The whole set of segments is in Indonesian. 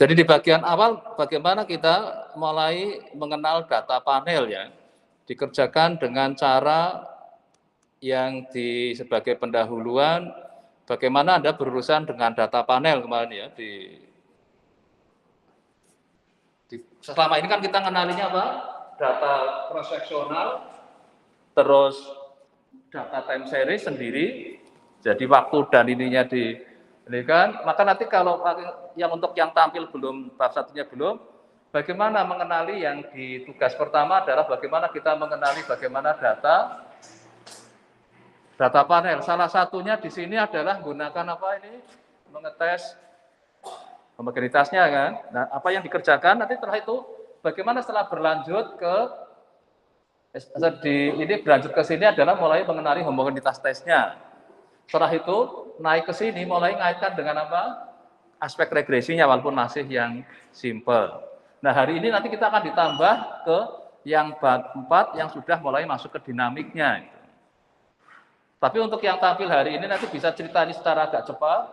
Jadi di bagian awal bagaimana kita mulai mengenal data panel ya, dikerjakan dengan cara yang sebagai pendahuluan, bagaimana Anda berurusan dengan data panel kemarin ya. Selama ini kan kita kenalinya apa? Data cross-seksional, terus data time series sendiri, jadi waktu dan ininya ini kan, maka nanti kalau yang untuk yang tampil belum, bab satunya belum, bagaimana mengenali yang di tugas pertama adalah bagaimana kita mengenali bagaimana data panel. Salah satunya di sini adalah gunakan apa ini? Mengetes homogenitasnya kan. Nah, apa yang dikerjakan nanti setelah itu bagaimana setelah berlanjut ke berlanjut ke sini adalah mulai mengenali homogenitas tesnya. Setelah itu naik ke sini mulai ngaitkan dengan apa? Aspek regresinya walaupun masih yang simple. Nah, hari ini nanti kita akan ditambah ke yang bab 4 yang sudah mulai masuk ke dinamiknya. Tapi untuk yang tampil hari ini nanti bisa cerita ini secara agak cepat.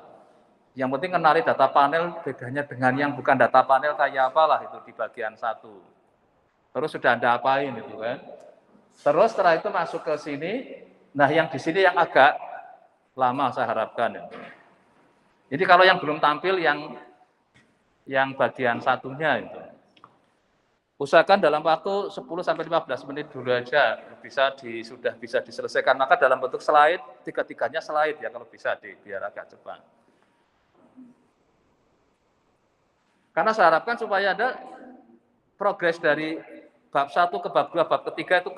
Yang penting kenali data panel, bedanya dengan yang bukan data panel kayak apalah itu di bagian 1. Terus sudah Anda apain itu kan. Terus setelah itu masuk ke sini, nah yang di sini yang agak lama saya harapkan ya. Jadi kalau yang belum tampil yang bagian satunya itu. Usahakan dalam waktu 10 sampai 15 menit dulu aja sudah bisa diselesaikan. Maka dalam bentuk slide, tiga-tiganya slide ya kalau bisa biar agak cepat. Karena saya harapkan supaya ada progres dari bab 1 ke bab 2, bab ketiga itu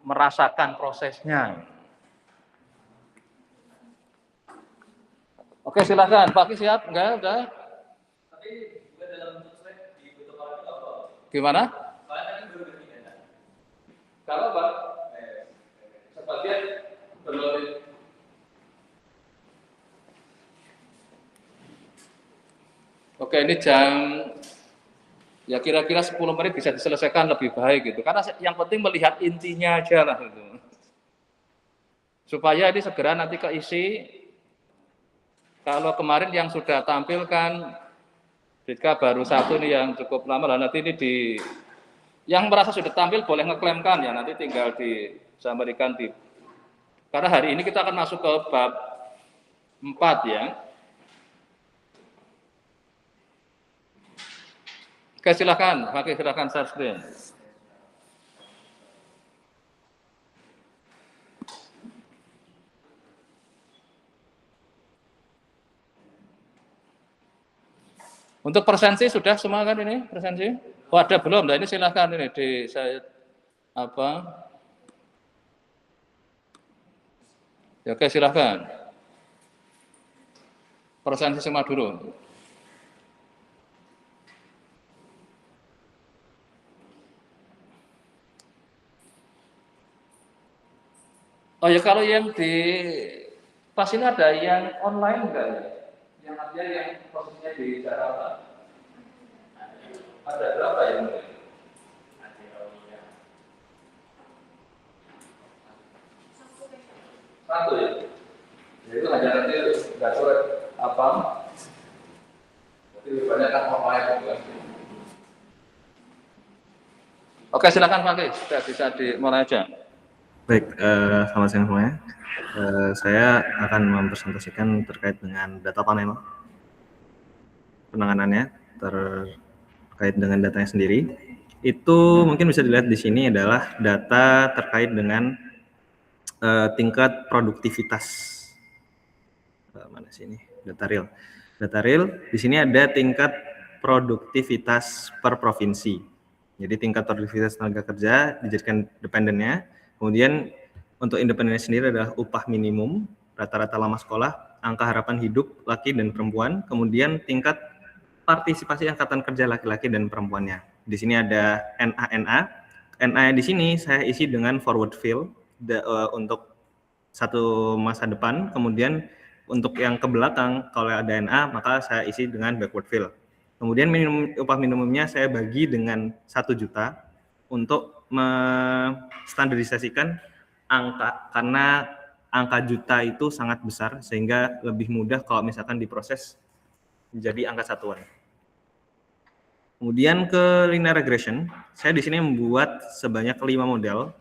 merasakan prosesnya. Oke, silakan. Pak Ki siap? Enggak, udah. Tapi juga dalam bentuk slide dibutuhkan apa? Gimana? Kalau Pak, sebagian belum. Oke, ini jam ya kira-kira 10 menit bisa diselesaikan lebih baik gitu. Karena yang penting melihat intinya aja lah gitu. Supaya ini segera nanti keisi. Kalau kemarin yang sudah tampilkan Dika baru satu nih yang cukup lama lah, nanti ini yang merasa sudah tampil boleh ngeklaimkan ya, nanti tinggal disampaikan karena hari ini kita akan masuk ke bab 4 ya. Oke, silakan, pakai silakan share screen. Untuk presensi sudah semua kan ini presensi? Oh ada belum? Nah ini silakan ini saya apa? Ya, oke silakan. Presensi semua dulu. Oh ya kalau yang pas ini ada yang online enggak ya? Yang artinya yang prosesnya di Jakarta. Ada berapa yang mulai? Satu ya? Ya itu hanya nanti nggak sulit apa? Jadi banyak kan online gitu kan. Oke silakan Pak Ki, sudah bisa dimulai aja. Baik, selamat siang semuanya. Saya akan mempresentasikan terkait dengan data panel, penanganannya terkait dengan datanya sendiri. Itu mungkin bisa dilihat di sini adalah data terkait dengan tingkat produktivitas. Mana sini? Data real. Data real di sini ada tingkat produktivitas per provinsi. Jadi tingkat produktivitas tenaga kerja dijadikan dependennya. Kemudian untuk independennya sendiri adalah upah minimum, rata-rata lama sekolah, angka harapan hidup laki dan perempuan, kemudian tingkat partisipasi angkatan kerja laki-laki dan perempuannya. Di sini ada NA. NA di sini saya isi dengan forward fill untuk satu masa depan, kemudian untuk yang ke belakang kalau ada NA maka saya isi dengan backward fill. Kemudian upah minimumnya saya bagi dengan 1 juta untuk menstandarisasikan angka, karena angka juta itu sangat besar sehingga lebih mudah kalau misalkan diproses menjadi angka satuan. Kemudian ke linear regression, saya di sini membuat sebanyak 5 model.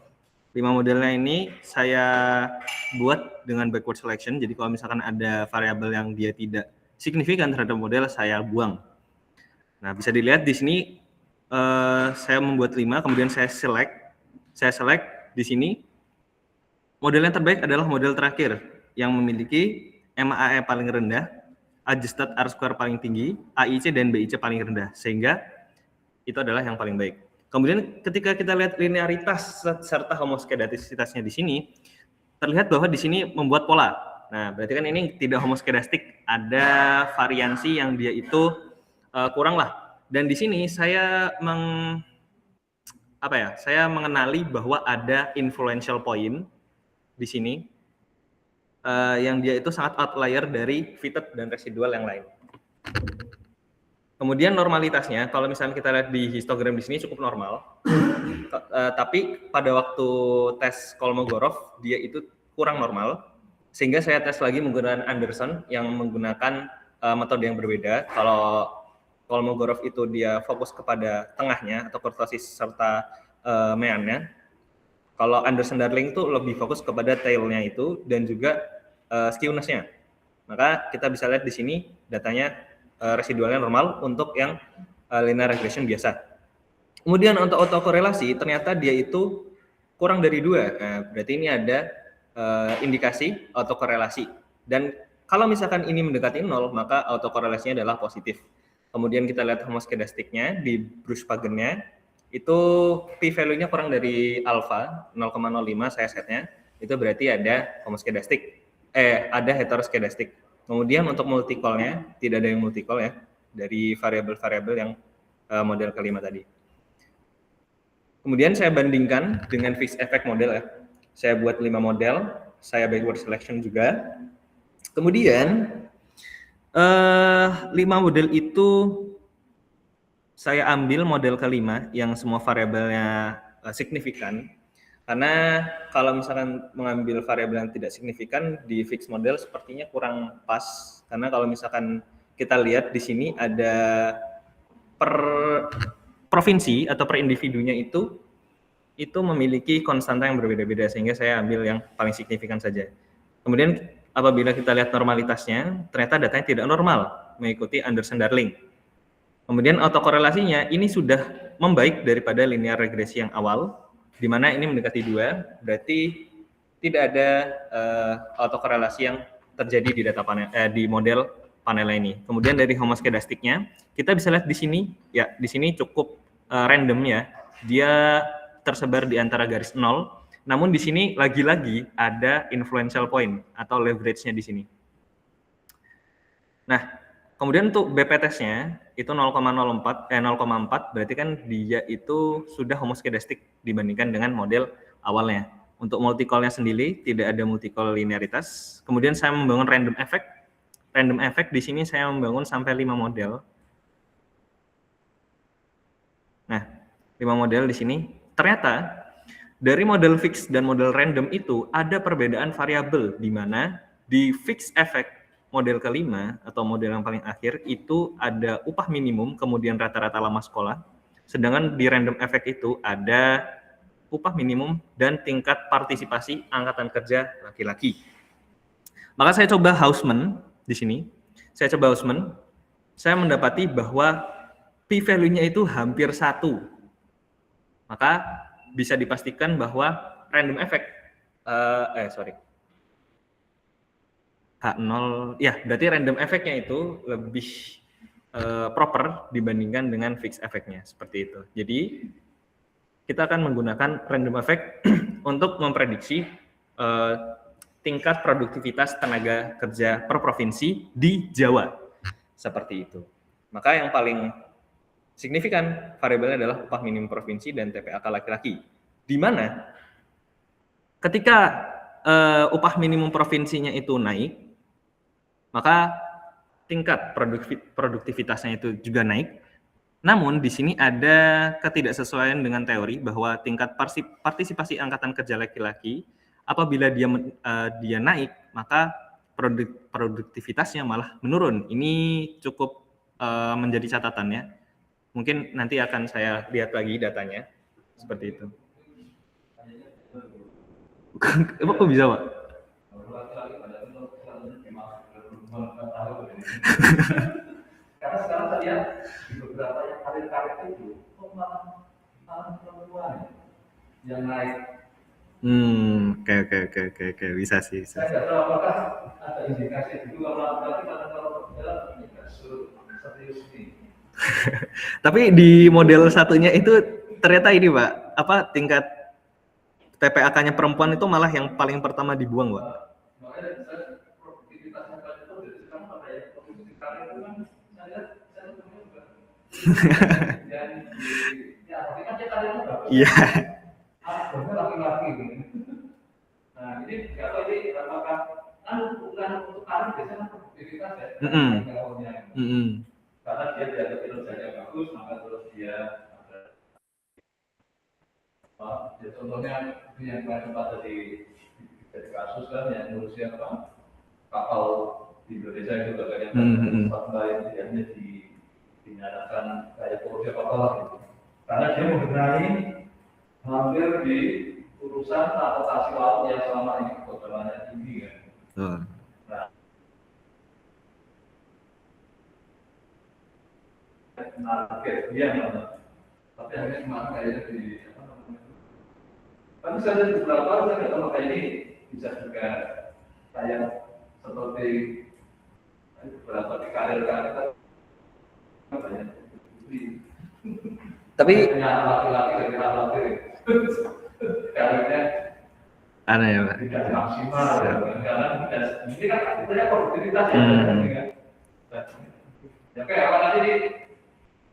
5 modelnya ini saya buat dengan backward selection. Jadi kalau misalkan ada variabel yang dia tidak signifikan terhadap model, saya buang. Nah, bisa dilihat di sini saya membuat 5, kemudian saya select. Saya select di sini. Model yang terbaik adalah model terakhir yang memiliki MAE paling rendah, adjusted R-square paling tinggi, AIC dan BIC paling rendah, sehingga itu adalah yang paling baik. Kemudian ketika kita lihat linearitas serta homoskedastisitasnya di sini, terlihat bahwa di sini membuat pola. Nah, berarti kan ini tidak homoskedastik, ada variansi yang dia itu kurang lah. Dan di sini saya saya mengenali bahwa ada influential point di sini yang dia itu sangat outlier dari fitted dan residual yang lain. Kemudian normalitasnya, kalau misalnya kita lihat di histogram di sini cukup normal, tapi pada waktu tes Kolmogorov dia itu kurang normal, sehingga saya tes lagi menggunakan Anderson yang menggunakan metode yang berbeda. Kalau Kolmogorov itu dia fokus kepada tengahnya atau kurtosis serta meannya. Kalau Anderson-Darling itu lebih fokus kepada tail-nya itu dan juga skewness-nya. Maka kita bisa lihat di sini datanya residualnya normal untuk yang linear regression biasa. Kemudian untuk autokorelasi ternyata dia itu kurang dari 2. Nah, berarti ini ada indikasi autokorelasi. Dan kalau misalkan ini mendekati 0, maka autokorelasinya adalah positif. Kemudian kita lihat homoskedastiknya di Bruce-Pagennya, itu p-value-nya kurang dari alpha 0,05 saya setnya, itu berarti ada homoskedastik, ada heteroskedastik. Kemudian untuk multicol-nya tidak ada yang multicol ya dari variabel-variabel yang model kelima tadi. Kemudian saya bandingkan dengan fixed effect model ya. Saya buat 5 model, saya backward selection juga. Kemudian 5 model itu saya ambil model kelima yang semua variabelnya signifikan, karena kalau misalkan mengambil variabel yang tidak signifikan di fixed model sepertinya kurang pas, karena kalau misalkan kita lihat di sini ada per provinsi atau per individunya itu memiliki konstanta yang berbeda-beda, sehingga saya ambil yang paling signifikan saja. Kemudian apabila kita lihat normalitasnya, ternyata datanya tidak normal mengikuti Anderson-Darling. Kemudian autokorelasinya ini sudah membaik daripada linear regresi yang awal, di mana ini mendekati 2, berarti tidak ada autokorelasi yang terjadi di data panel, di model panel ini. Kemudian dari homoskedastiknya, kita bisa lihat di sini, ya di sini cukup random ya, dia tersebar di antara garis 0, namun di sini lagi-lagi ada influential point atau leverage-nya di sini. Nah, kemudian untuk BP-testnya itu 0,4 berarti kan dia itu sudah homoskedastik dibandingkan dengan model awalnya. Untuk multicol-nya sendiri tidak ada multicol linearitas. Kemudian saya membangun random effect. Random effect di sini saya membangun sampai 5 model. Nah, 5 model di sini. Ternyata dari model fix dan model random itu ada perbedaan variabel di mana di fix effect model kelima atau model yang paling akhir itu ada upah minimum kemudian rata-rata lama sekolah, sedangkan di random effect itu ada upah minimum dan tingkat partisipasi angkatan kerja laki-laki. Maka saya coba Hausman di sini. Saya coba Hausman, saya mendapati bahwa p-value-nya itu hampir 1. Maka bisa dipastikan bahwa random effect H0, ya berarti random effect-nya itu lebih proper dibandingkan dengan fixed effect-nya, seperti itu. Jadi kita akan menggunakan random effect untuk memprediksi tingkat produktivitas tenaga kerja per provinsi di Jawa, seperti itu. Maka yang paling signifikan variabelnya adalah upah minimum provinsi dan TPAK laki-laki, di mana ketika upah minimum provinsinya itu naik, maka tingkat produktivitasnya itu juga naik. Namun di sini ada ketidaksesuaian dengan teori bahwa tingkat partisipasi angkatan kerja laki-laki apabila dia naik, maka produktivitasnya malah menurun. Ini cukup menjadi catatan ya. Mungkin nanti akan saya lihat lagi datanya seperti itu. Emang kok bisa, Pak? Karena sekarang saya lihat di beberapa yang karir-karir itu kok malah perempuan yang naik. Oke, bisa sih. Saya nggak tahu apakah ada indikasi itu berarti kalau dalam serius ini. Tapi di model satunya itu ternyata ini, Pak, apa tingkat TPAK-nya perempuan itu malah yang paling pertama dibuang, Pak. Makanya saya produktivitasnya itu dari sekarang pada yang produktif karir itu kan saya temukan juga. Dan ya tapi kan dia karirnya bagus. Iya. Benar laki-laki gitu. Nah ini nggak tahu ini apakah kan bukan untuk karir biasanya produktivitas ya. Karena dia dianggap kinerjanya bagus, maka terus dia ya contohnya itu yang paling cepat dari kasus kan yang ngurusin apa kapal di Indonesia itu katanya lain hanya dinyatakan kayak korupsi apa gitu. Karena dia membenahi hampir di urusan transportasi laut yang selama ini kebocorannya tinggi kan. Nah, target dia mana? Tapi hanya cuma kayaknya di tapi saya lihat beberapa saya nggak tahu kayak ini bisa juga kayak seperti beberapa di karir-karir banyak. Tapi laki-laki dari laki-laki karirnya aneh ya, Pak. Tidak maksimal karena ini kan sebenarnya produktivitas ya kayak apa nanti di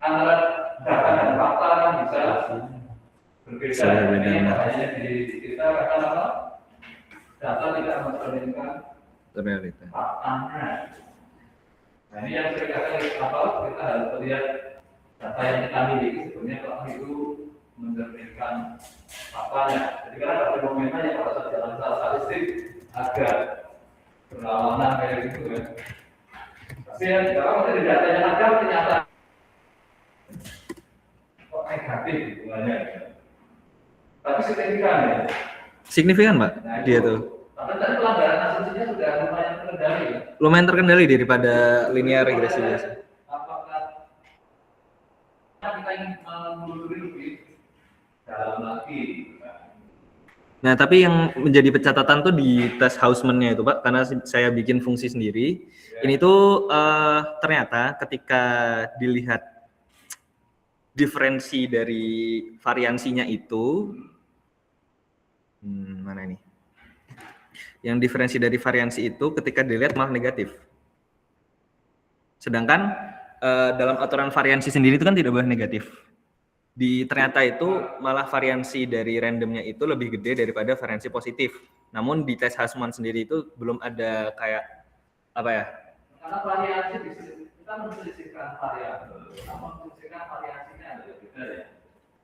antara data dan fakta kan bisa berbeda. Ini makanya di kita akan apa? Data tidak mencerminkan realita. Faktanya. Nah ini yang saya katakan apa? Kita harus melihat data yang kita miliki sebetulnya kalau itu mencerminkan faktanya. Jadi kan ada fenomena yang pada saat dalam statistik agak berlawanan kayak gitu kan. Tapi yang kalau dari data yang ada ternyata kok negatif hubungannya. Tapi signifikan ya. Signifikan, Pak. Nah, dia tuh. Tapi tadi pelanggaran asumsinya sudah lumayan terkendali. Lumayan terkendali daripada linear regresi biasa. Apakah kita ingin menelusuri lebih dalam lagi? Nah, tapi yang menjadi catatan tuh di tes Hausman-nya itu, Pak, karena saya bikin fungsi sendiri. Ya. Ini tuh ternyata ketika dilihat diferensi dari variansinya itu, mana ini? Yang diferensi dari variansi itu ketika dilihat malah negatif. Sedangkan dalam aturan variansi sendiri itu kan tidak boleh negatif. Ternyata itu malah variansi dari randomnya itu lebih gede daripada variansi positif. Namun di tes Hausman sendiri itu belum ada kayak apa ya? Karena variasi kita menselisihkan variabel, namun menselisihkan variasinya ada beda ya.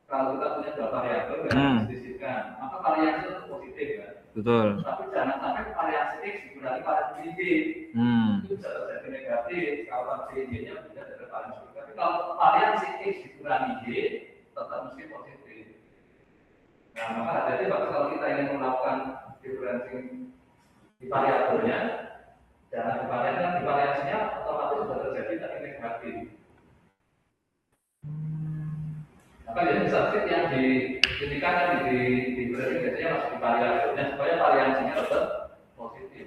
Kalau kita punya dua variabel yang menselisihkan, maka variasi itu positif kan. Betul. Tapi jangan sampai variasi X dikurangi variasi Y. Itu bisa terjadi negatif kalau variasi Y-nya beda dari variasi Y. Tapi kalau variasi X dikurangi Y, tetap mesti positif. Nah, maka hati-hati kalau kita ingin melakukan diferensi di variabelnya, jangan di variasinya otomatis sudah terjadi tapi negatif. Maka jadi subset yang dijadikan di diferensi biasanya masuk di variabelnya supaya variasinya tetap positif.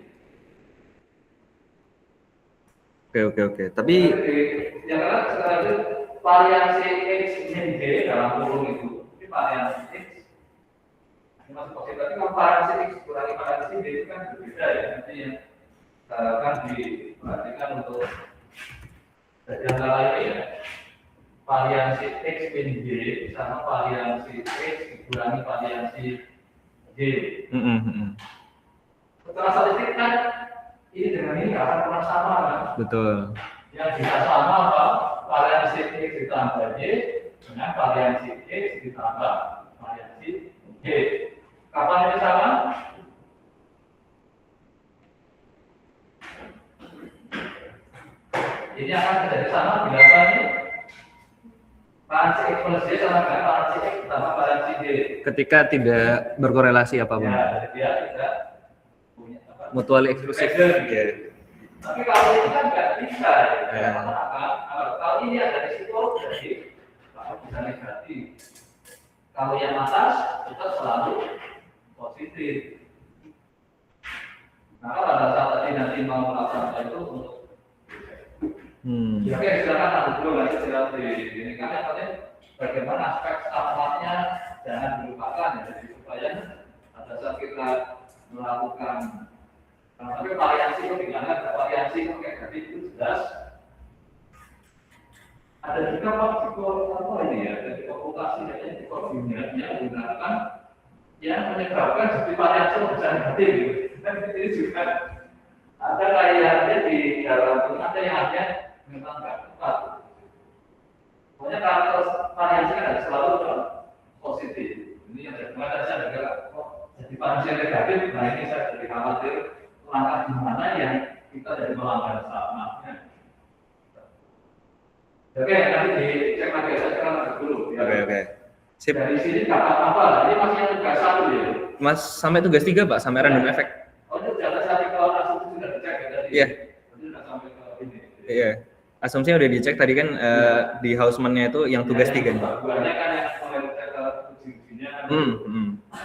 Oke. Tapi ya karena sekarang itu variasi X min Y dalam kurung itu variasi X masih positif, tapi kalau variasi X kurangi variasi Y itu kan berbeda ya. Nanti yang kan diperhatikan untuk jangka lain ya. Variasi X min Y sama variasi X dikurangi variasi Y. Setelah statistik kan ini dengan ini nggak akan pernah sama kan? Betul. Yang bisa sama apa? Variasi X ditambah Y dengan variasi X ditambah variasi Y. Kapan ini sama? Ini akan terjadi sama bila apa ini? Valensi X plus Y sama dengan valensi X tambah valensi Y. Ketika tidak berkorelasi apapun. Ya, jadi dia tidak punya apa? Mutually eksklusif. Ya. Tapi kalau ini kan nggak bisa. Ya. Kalau ini ada risiko, jadi bisa negatif. Kalau yang atas kita selalu positif. Maka pada saat tadi nanti mau melakukan itu untuk oke, silakan aku dulu lagi silakan di ini karena tadi bagaimana aspek standarnya jangan dilupakan ya, jadi supaya pada saat kita melakukan tapi variasi itu dikatakan variasi itu kayak tadi itu jelas ada juga apa ini ya dari komputasi dan koordinatnya menggunakan yang menyebabkan jadi variasi besar negatif gitu. Dan ini juga ada kayaknya di dalam itu ada yang hanya memang nggak tepat. Pokoknya karakter variasi kan ada selalu positif. Ini yang kedua saya juga jadi variasi negatif. Nah ini saya jadi khawatir langkah di mana yang kita jadi melanggar sama. Oke, nanti dicek lagi saya sekarang dulu. Oke. Sip. Dari sini dapat apa? Ini masih yang tugas 1 ya? Mas sampai tugas 3 Pak, sampai random effect. Oh itu sudah sampai ke asumsi sudah dicek ya tadi? Iya. Sudah sampai ke ini. Iya. Asumsinya udah dicek tadi kan di Hausman-nya itu yang tugas 3 nih. Banyak kan yang mulai dicek ke uji-ujinya kan.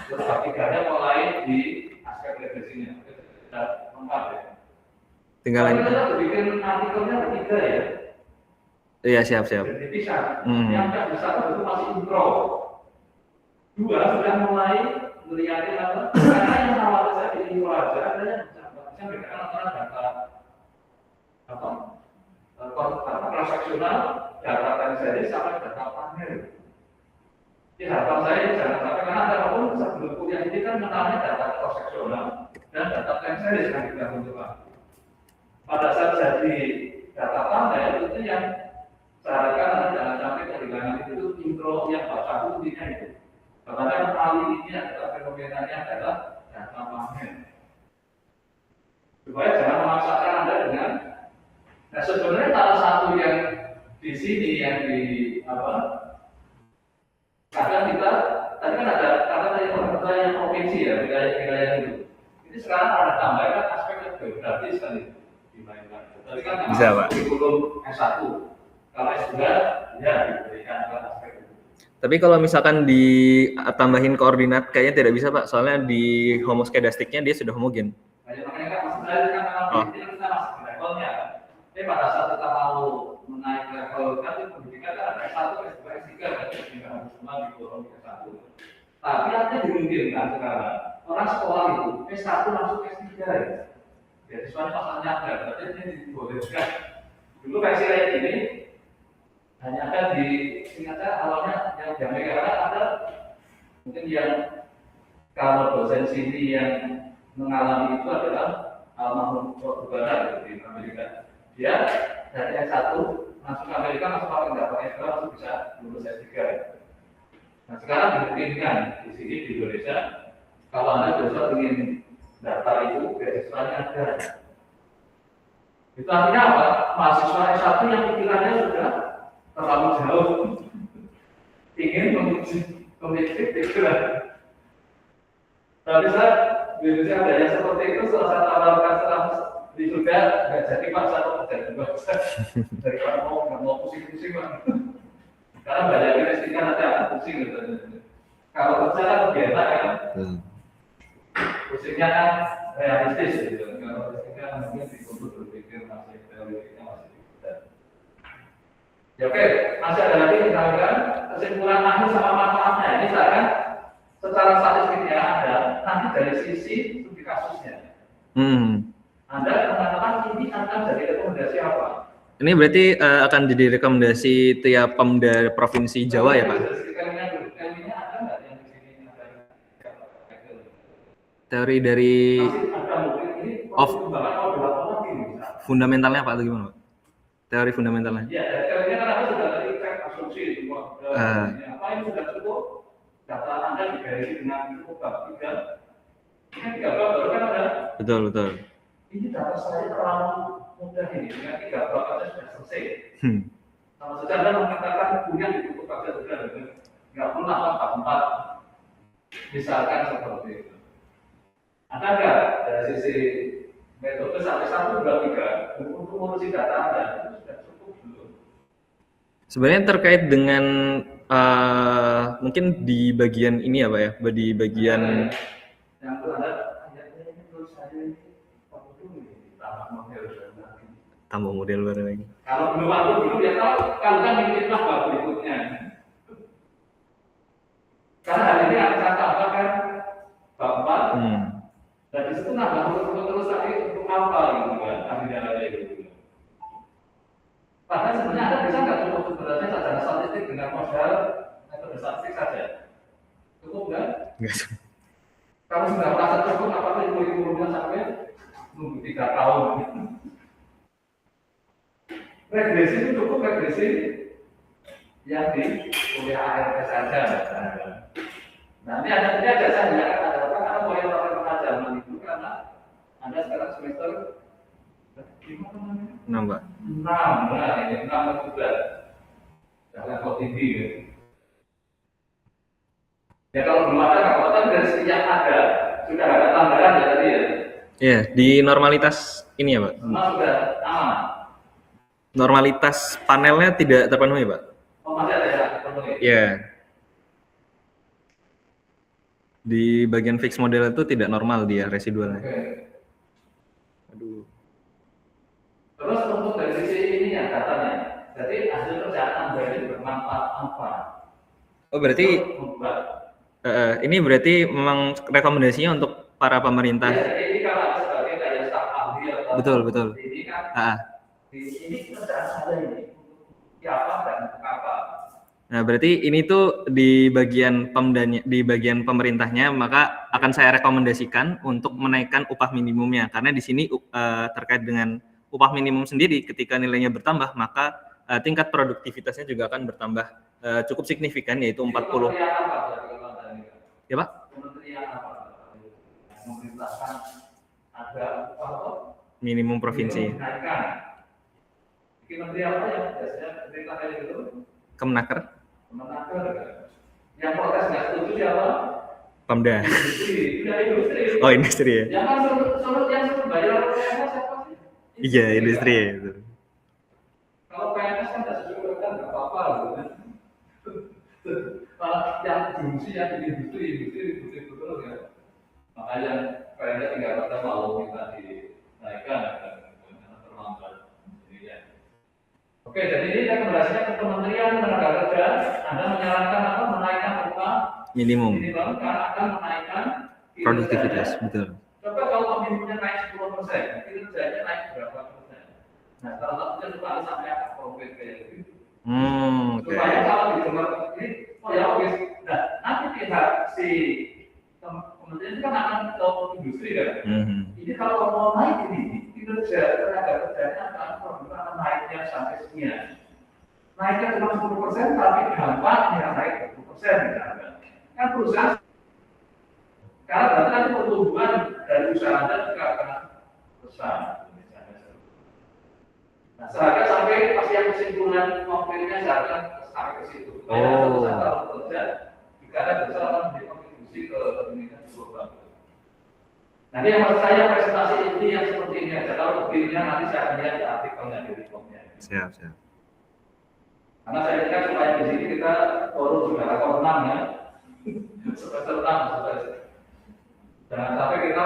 Terus tiganya mulai di aspek regresinya. Sudah lengkap ya. Tinggal lagi. Kita bikin artikelnya bertiga ya. Iya siap. Jadi bisa. Yang bisa itu masih intro. 2 sudah mulai melihatnya apa? Karena yang awal saya di intro aja ada yang bisa berikan antara data apa? Transaksional, data transaksional sampai data panel. Di harapan saya jangan sampai karena ada pun sebelum kuliah ini kan mengenalnya data transaksional dan data transaksional yang kita butuhkan. Pada saat jadi data panel itu yang seharusnya jangan sampai kehilangan itu intro yang baca intinya itu. Karena kali ini adalah fenomenanya adalah data panel. Supaya jangan memaksakan Anda dengan. Nah sebenarnya salah satu yang di sini yang di apa? Kadang kita tadi kan ada wilayah provinsi ya wilayah itu. Ini sekarang ada tambahkan aspek yang geografis kali dimainkan. Tadi kan bisa Pak. Kurikulum S1. Kalau S2 ya diberikan aspek itu. Tapi kalau misalkan ditambahin koordinat kayaknya tidak bisa Pak, soalnya di homoskedastiknya dia sudah homogen. Makanya kan maksudnya kan kita masih di levelnya. Tapi pada saat kita mau menaik level kan pendidikan kan ada S1, S2, S3 kan tidak harus semua di kolom S1. Tapi artinya dimungkinkan sekarang orang sekolah itu S1 langsung S3 ya. Jadi soalnya masalahnya ada, berarti ini dibolehkan. Dulu versi lain ini hanya ada di singkatnya awalnya yang di Amerika ada mungkin yang kalau dosen sini yang mengalami itu adalah almarhum Portugal di Amerika. Dia dari S1 masuk ke Amerika masuk pakai nggak pakai S2 langsung bisa lulus S3. Nah sekarang dimungkinkan di sini di Indonesia kalau Anda besok ingin daftar itu beasiswanya ada. Itu artinya apa? Mahasiswa S1 yang pikirannya sudah terlalu jauh ingin memiliki pikiran. Tapi saya di Indonesia ada yang seperti itu salah satu tawarkan setelah di juga nggak jadi masa atau kerja juga dari nggak mau pusing-pusing lah. Karena banyak yang kan nanti akan pusing gitu. Kalau kerja kan lebih enak kan. Pusingnya kan realistis gitu. Kalau kerja kan mungkin dikumpul berpikir masih teorinya masih tidak. Ya oke, masih ada lagi misalkan kesimpulan akhir sama manfaatnya. Ini misalkan secara statistiknya ada nanti dari sisi studi kasusnya. Anda mengatakan ini akan jadi rekomendasi apa? Ini berarti akan jadi rekomendasi tiap Pemda Provinsi Jawa ya Pak? Teori dari fundamentalnya Pak atau gimana Pak? Teori fundamentalnya? Ya, teorinya kan ada sudah dari cek asumsi apa yang sudah cukup data Anda digarisi dengan cukup bab 3. Ini 3 bab baru kan ada. Betul. Ini data saya terlalu mudah ini dengan 3 bab aja sudah selesai. Sama saja Anda mengatakan punya cukup bab nggak perlu nambah 4, misalkan seperti itu. Ada nggak dari sisi metode sampai 1, 2, 3 untuk mengurusi data Anda itu sudah cukup belum? Sebenarnya terkait dengan mungkin di bagian ini ya Pak ya, di bagian yang ada ini menurut saya ini perlu tambah model baru lagi. Kalau belum ada dulu ya kalau kan bikinlah bab berikutnya. Karena hari ini akan saya tambahkan bab 4. Dan di situ nambah terus tadi untuk apa gitu kan, ahli gitu. Padahal sebenarnya Anda bisa nggak cukup sebenarnya sarjana statistik dengan modal metode statistik saja? Cukup nggak? Enggak. Kalau sudah merasa cukup, apakah kurikulumnya sampai nunggu 3 tahun? Regresi itu cukup regresi yang di kuliah ART saja. Nah ini ada saya bilang ada apa? Karena mulai melakukan penajaman itu karena Anda sekarang semester 6 Pak. 6, nah ini 6 juga. Jangan kau tinggi ya. Ya kalau belum ada kekuatan dari segi yang ada sudah ada tambahan ya tadi ya. Iya, di normalitas ini ya Pak. Semua sudah aman. Normalitas panelnya tidak terpenuhi Pak. Oh masih ada ya terpenuhi. Iya. Di bagian fix model itu tidak normal dia residualnya. Aduh. Terus untuk dari sisi ini ya datanya, jadi hasil kerjaan Anda ini bermanfaat apa? Oh berarti ini berarti memang rekomendasinya untuk para pemerintah. Ya, jadi ini kalau sebagai kayak staf ahli atau betul. Ini kan ini kerjaan Anda ini siapa dan untuk apa? Nah, berarti ini tuh di bagian pemdanya, di bagian pemerintahnya, maka akan saya rekomendasikan untuk menaikkan upah minimumnya, karena di sini terkait dengan upah minimum sendiri, ketika nilainya bertambah, maka tingkat produktivitasnya juga akan bertambah cukup signifikan, yaitu 40. Ya Pak? Kementerian apa? Memerintahkan ada upah minimum provinsi. Kementerian apa yang biasanya pemerintah kayak gitu? Kemenaker. Yang protes nggak setuju siapa? Pemda. Industri. Oh industri ya? Yang kan suruh yang suruh bayar PNS siapa sih? Iya industri ya. Kalau PNS kan nggak setuju kan nggak apa-apa gitu kan. Kalau yang fungsi yang industri betul ya. Makanya PNS tinggal pada mau minta dinaikkan karena terlambat. Oke, jadi ini rekomendasinya ke Kementerian Tenaga Kerja. Anda menyarankan apa? Menaikkan upah minimum karena akan menaikkan produktivitas, betul. Coba kalau minimumnya naik 10%, kinerjanya naik berapa persen? Nah, salah satunya juga harus sampai akar profit kayak gitu. Supaya kalau didengar ini, oh ya oke. Nah, nanti pihak si kementerian itu kan akan ke industri kan. Ini kalau mau naik ini, kinerja tenaga kerjanya akan naiknya sampai sekian. Naiknya cuma 10%, tapi dampaknya naik 20% misalnya. Kan perusahaan karena berarti nanti pertumbuhan dari usaha Anda juga akan besar. Nah, seharusnya sampai pasti yang kesimpulan konkretnya seharusnya sampai ke situ. Kalau kerja, jika ada besar akan berkontribusi ke pendidikan global. Nanti yang menurut saya presentasi ini yang seperti ini aja. Kalau lebihnya nanti saya lihat di artikelnya di report-nya. Siap. Karena saya ingat supaya di sini kita forum juga koordinat ya. Semester 6 jangan sampai kita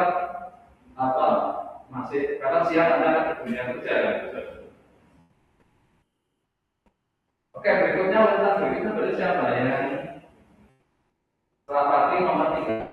masih karena siang Anda kan dunia kerja kan. Oke, berikutnya berarti siapa yang rapati nomor 3.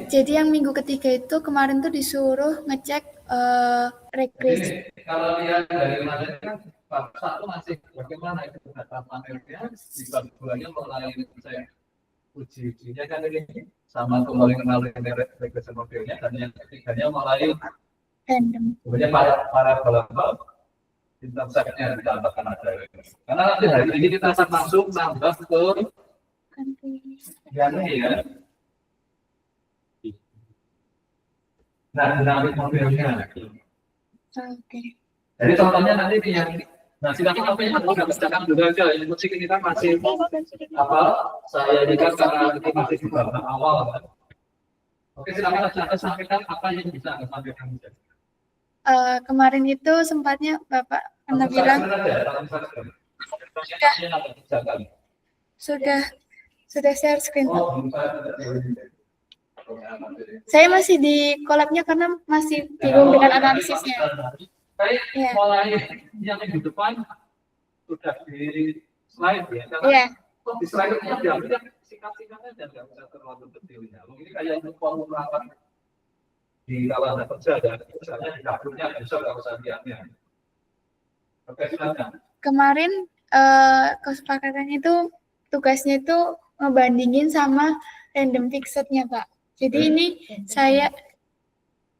Jadi yang minggu ketiga itu kemarin tuh disuruh ngecek regresi. Kalau dia dari materi kan bab 1 masih bagaimana itu data materinya, di bab 2-nya mulai saya uji-ujinya kan ini sama kembali kenal regression modelnya, dan yang ketiganya mulai Random. kemudian para kelompok intersect-nya ditambahkan ada. Karena nanti hari ini kita akan langsung nambah ke yang ini ya. Nah, dinamik modelnya. Oke. Jadi contohnya nanti yang, nah silakan apa yang mau dibacakan dulu aja. Ini musik kita masih apa? Saya ini kan karena ini masih di babak awal kan. Oke, silakan sampaikan apa yang bisa disampaikan. Kemarin itu sempatnya Bapak pernah bilang sudah share screen. Saya masih di collab-nya karena masih bingung dengan analisisnya. Ya. Mulai yang di depan sudah di slide ya. Iya. Kok di slide-nya diambil singkat-singkatnya dan nggak bisa terlalu detailnya. Mungkin kayak untuk formula di kalau ada kerja dan misalnya di dapurnya bisa kalau saya lihatnya. Oke, silakan. Kemarin kesepakatannya itu tugasnya itu ngebandingin sama random fixed-nya, Pak. Jadi ini saya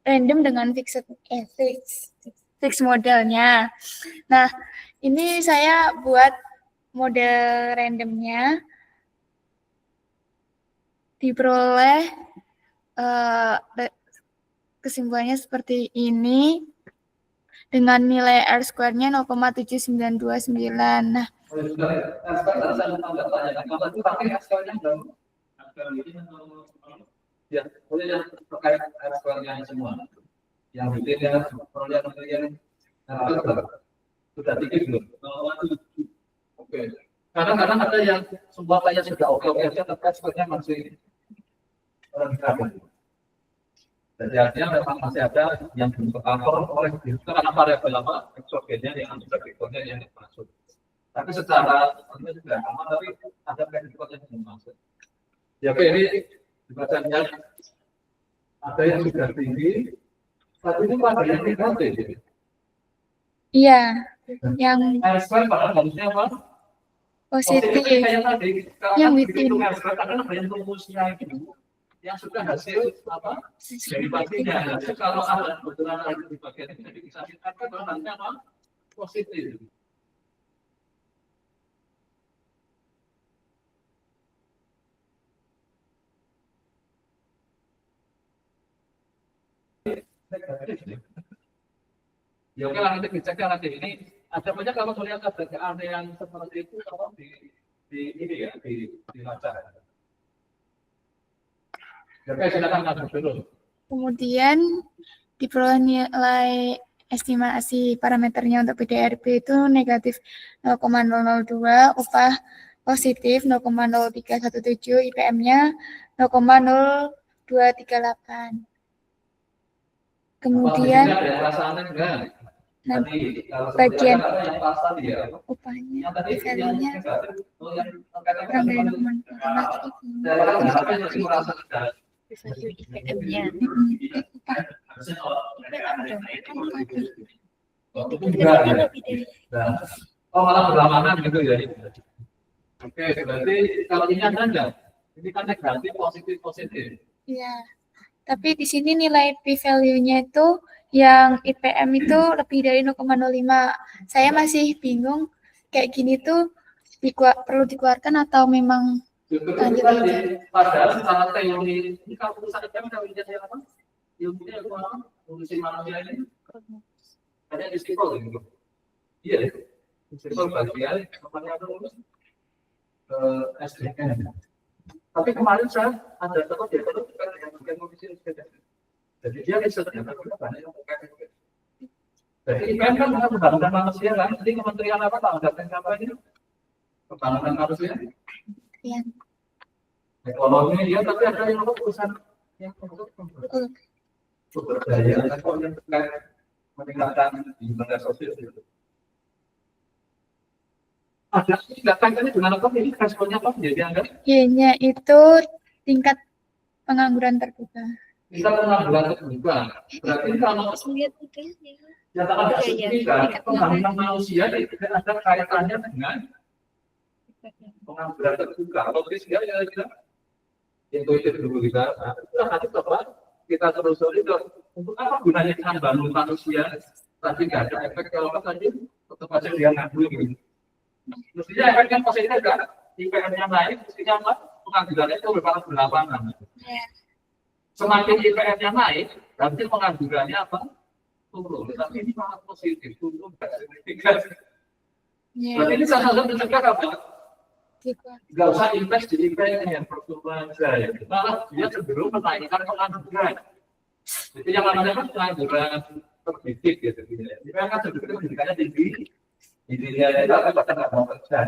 random dengan fixed modelnya. Nah, ini saya buat model randomnya diperoleh kesimpulannya seperti ini dengan nilai R square-nya 0,7929. Nah, ya, boleh yang terkait R square-nya semua. Yang detailnya, yang sudah tinggi belum? Oke. Kadang-kadang ada yang semua kayak sudah oke aja, tapi R square-nya masih rendah. Jadi artinya memang masih ada yang belum tercover oleh karena variabel apa eksogennya yang antibiotiknya yang masuk. Tapi secara ini sudah aman, tapi ada prediktor yang belum masuk. Ya, oke, ini dibacanya ada yang sudah tinggi, tapi ini pada yang negatif. Iya, yang R-square padahal harusnya apa? positif. Yang within. Karena ada yang rumusnya itu yang sudah hasil apa? Derivasinya. Kalau ada kebetulan ada di bagian ini bisa kita kalau nanti apa? Positif. Ya oke, nanti diceknya nanti ini ada banyak kalau melihat ada yang seperti itu kalau di ini ya di lacar. Oke, silakan masuk dulu. Kemudian diperoleh nilai estimasi parameternya untuk PDRB itu negatif 0,002, upah positif 0,0317, IPM-nya 0,0238. Kemudian nanti bagian upahnya, value-nya kurang dari 0,0. Value IPM-nya. Oh, malah berlawanan gitu ya. Oke, berarti kalau ini ada enggak? Ini kan negatif, positif. Iya. Tapi di sini nilai p-value-nya itu yang IPM itu lebih dari 0,05. Saya masih bingung kayak gini tuh perlu dikeluarkan atau memang lanjut aja. Padahal secara teori ini kalau perusahaan IPM kalau lihat yang apa? Ilmunya apa? Ngurusin manusia ini ada istiqol gitu. Iya, istiqol bagian namanya apa? SDM. Tapi kemarin saya ada tetap dia tetap bukan yang bagian komisi SDM. Jadi dia risetnya banyak yang terkait. Jadi IPM kan bukan pembangunan manusia kan? Jadi kementerian apa tahu datang apa ini? Pembangunan manusia. Iya. Ekonomi ya, tapi ada yang apa perusahaan yang berdaya atau yang terkait meningkatkan imunitas sosial itu. Ada nggak kaitannya dengan apa ini responnya apa jadi anggap? Y-nya itu tingkat pengangguran terbuka. Kita pengangguran terbuka. Berarti kalau nyatakan nggak signifikan, pembangunan manusia tidak ada kaitannya dengan pengangguran terbuka. Logis ya kira-kira. Intuitif dulu kita. Nah, nanti coba kita telusuri untuk apa gunanya kita bangun manusia. Tadi nggak ada efek kalau tadi tetap aja dia nganggur gitu. Mestinya efeknya positif kan? IPM-nya naik, mestinya apa? Penganggurannya itu berlapangan. Semakin IPM-nya naik, berarti penganggurannya apa? Turun. Tapi ini sangat positif, turun nggak signifikan. Berarti ini salah satu mencegah apa? Nggak usah invest di IPM yang pertumbuhan saja. Malah dia cenderung menaikkan pengangguran. Jadi yang namanya kan pengangguran terdidik gitu. IPM kan cenderung pendidikannya tinggi. Intinya itu akan bahkan nggak mau kerja.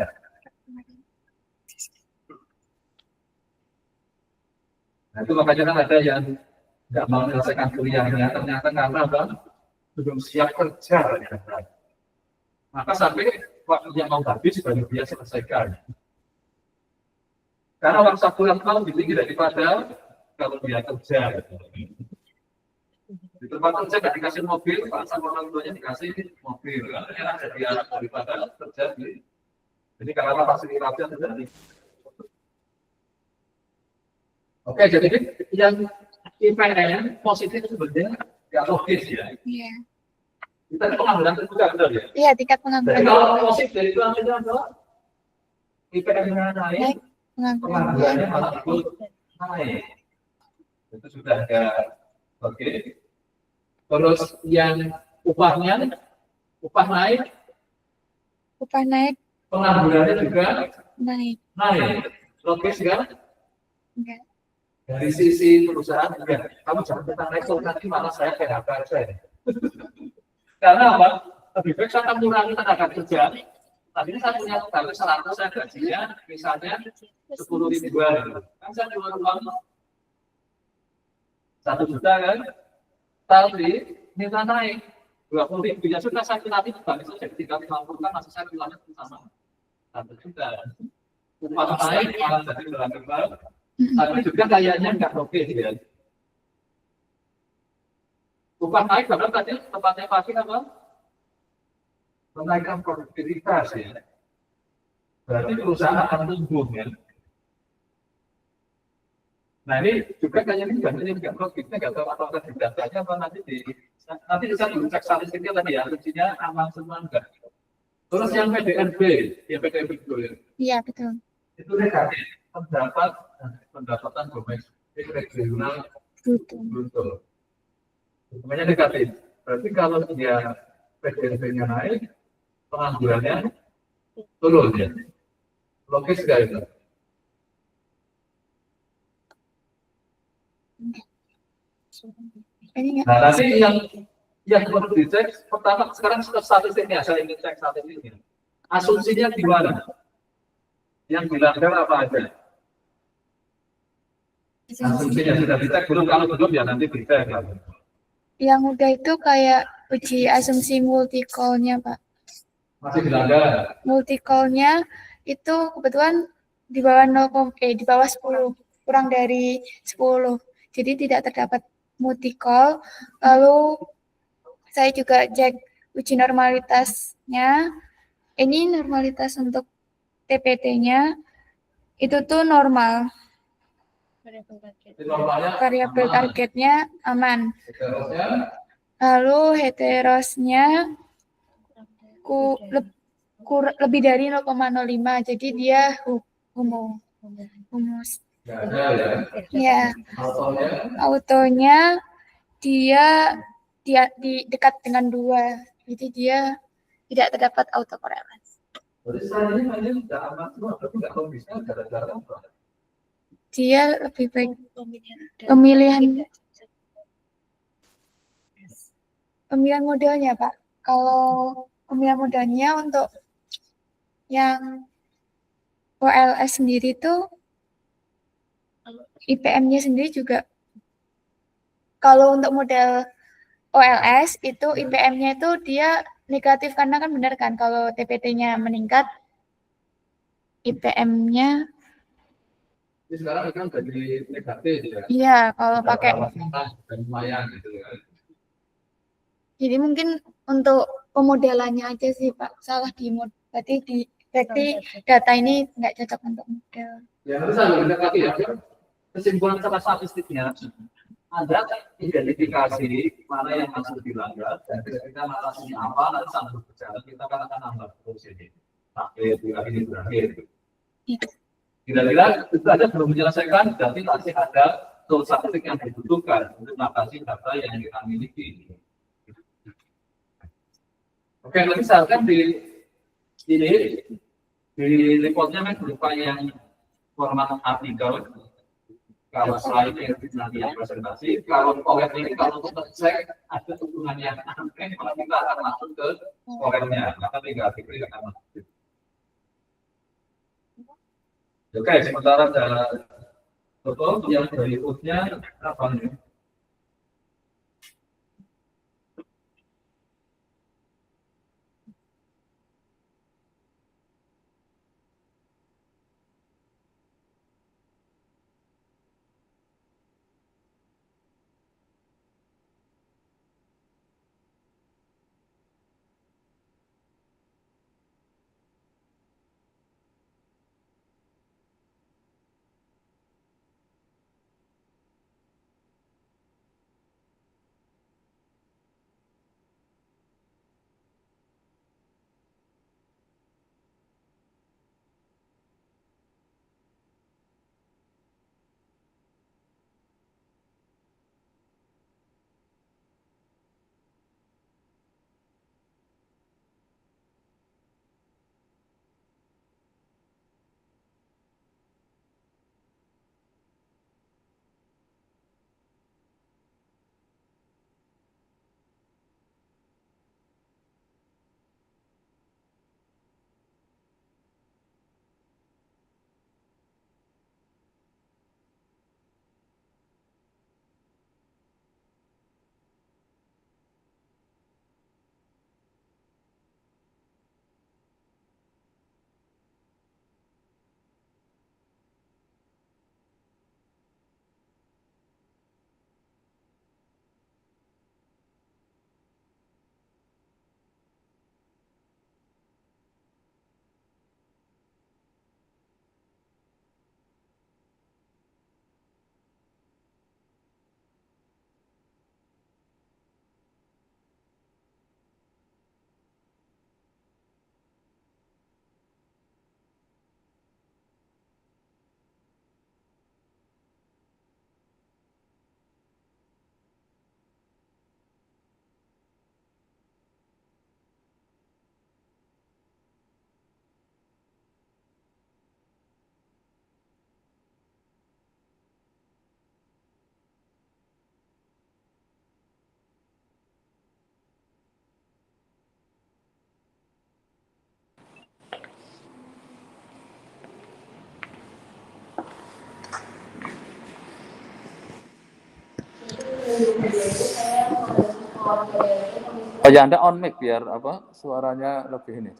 Nah, itu makanya kan ada yang nggak mau menyelesaikan kuliahnya, ternyata karena apa? Belum siap kerja. Maka sampai waktunya mau habis baru dia selesaikan. Karena uang sakuran mau lebih tinggi daripada kalau dia kerja. Di tempat kerja nggak dikasih mobil, sama orang tuanya dikasih mobil. Karena jadi anak daripada kerja di. Jadi karena fasilitasnya terjadi. Oke, jadi yang IPM positif itu sebenarnya nggak logis ya. Iya. Kita pengangguran terbuka benar ya. Iya, tingkat Jadi pengangguran. kalau positif itu artinya apa? IPM-nya naik, penganggurannya malah ikut naik. Itu sudah ada. Oke. Terus yang upah naik, penganggurannya juga naik. Logis kan? Enggak. Dari sisi perusahaan juga, kamu jangan tentang naik, nanti malah saya PHK saja. Karena apa? Lebih baik saya akan mengurangi tenaga kerja. Tapi ini saya punya pegawai 100, saya gajinya misalnya 10.000-an. Kan saya cuma uang 1 juta kan? Tapi minta naik 20.000, ya sudah saya nanti balik saja 350 kan masih saya bilangnya sama 1 juta. Upah naik malah jadi berlambang, tapi juga kayaknya nggak oke ya. Upah naik bahkan tadi tempatnya pasti apa? Menaikkan produktivitas ya. Berarti perusahaan akan tumbuh ya. Nah ini juga kayaknya ini nggak logiknya nggak tahu apakah di datanya apa nanti bisa dicek statistiknya tadi ya, kuncinya aman semua enggak. Terus yang PDNB, ya PDNB dulu ya. Iya, betul. Itu negatif, pendapatan domestik regional bruto. Semuanya negatif. Berarti kalau dia PDNB-nya naik, penganggurannya turun ya. Logis nggak itu? Nah, nanti yang perlu dicek pertama sekarang statistiknya, saya ingin cek statistiknya. Asumsinya gimana? Yang dilanggar apa aja? Asumsinya sudah dicek belum? Kalau belum ya nanti dicek. Yang udah itu kayak uji asumsi multi-call-nya, Pak. Masih dilanggar. Multi-call-nya itu kebetulan di bawah 10, kurang dari 10. Jadi tidak terdapat multi-call. Lalu saya juga cek uji normalitasnya. Ini normalitas untuk TPT-nya itu tuh normal. Variabel targetnya aman. Lalu heterosnya lebih dari 0,05. Jadi dia humus. Ya. Autonya dia di dekat dengan 2. Jadi dia tidak terdapat autokorelasi. Jadi saya ini tidak aman semua, tapi nggak tahu bisa gara-gara apa. Dia lebih baik pemilihan modelnya, Pak. Kalau pemilihan modelnya untuk yang OLS sendiri tuh IPM-nya sendiri juga. Kalau untuk model OLS itu IPM-nya itu dia negatif karena kan benar kan kalau TPT-nya meningkat IPM-nya Ini sekarang kan jadi negatif ya. Iya, kalau pakai. Dan lumayan gitu ya. Jadi mungkin untuk pemodelannya aja sih Pak, salah di berarti data ini nggak cocok untuk model. Ya, nanti saya lihat lagi ya. Kesimpulan secara statistiknya, ada identifikasi mana yang masuk dilanggar dan ketika matasinya apa nanti sambil berjalan kita akan nambah terus ini. Akhir ini berakhir. Kira-kira itu aja belum menyelesaikan, berarti masih ada tool statistik yang dibutuhkan untuk mengatasi data yang kita miliki. Oke, nanti misalkan di reportnya kan berupa yang format artikel. Kalau slide nanti yang presentasi, kalau PowerPoint ini kalau untuk cek ada hubungan yang aneh, maka kita akan masuk ke PowerPoint-nya, maka tinggal diklik akan masuk. Oke, sementara ada foto yang berikutnya apa nih? Oh ya, Anda on mic biar apa suaranya lebih ini.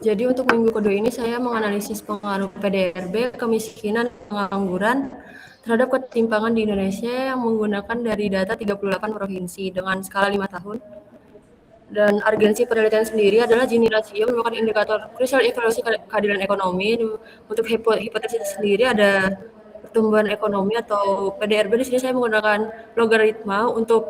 Jadi untuk minggu kedua ini saya menganalisis pengaruh PDRB, kemiskinan, pengangguran terhadap ketimpangan di Indonesia yang menggunakan dari data 38 provinsi dengan skala 5 tahun. Dan urgensi penelitian sendiri adalah Gini rasio merupakan indikator krusial evaluasi keadilan ekonomi. Untuk hipotesis sendiri ada pertumbuhan ekonomi atau PDRB. Di sini saya menggunakan logaritma untuk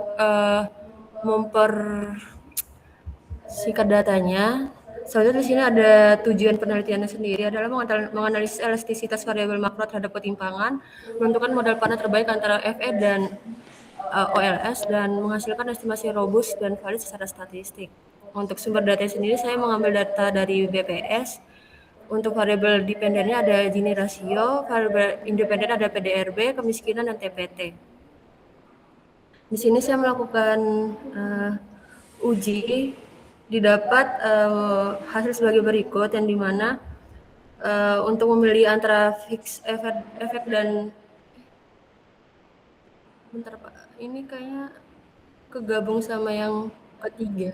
mempersingkat datanya. Selanjutnya di sini ada tujuan penelitiannya sendiri adalah menganalisis elastisitas variabel makro terhadap ketimpangan, menentukan model panen terbaik antara FE dan OLS, dan menghasilkan estimasi robust dan valid secara statistik. Untuk sumber data sendiri saya mengambil data dari BPS. Untuk variabel dependennya ada Gini rasio, variabel independen ada PDRB, kemiskinan, dan TPT. Di sini saya melakukan uji, didapat hasil sebagai berikut, yang dimana untuk memilih antara fix efek dan bentar Pak, ini kayaknya kegabung sama yang ketiga.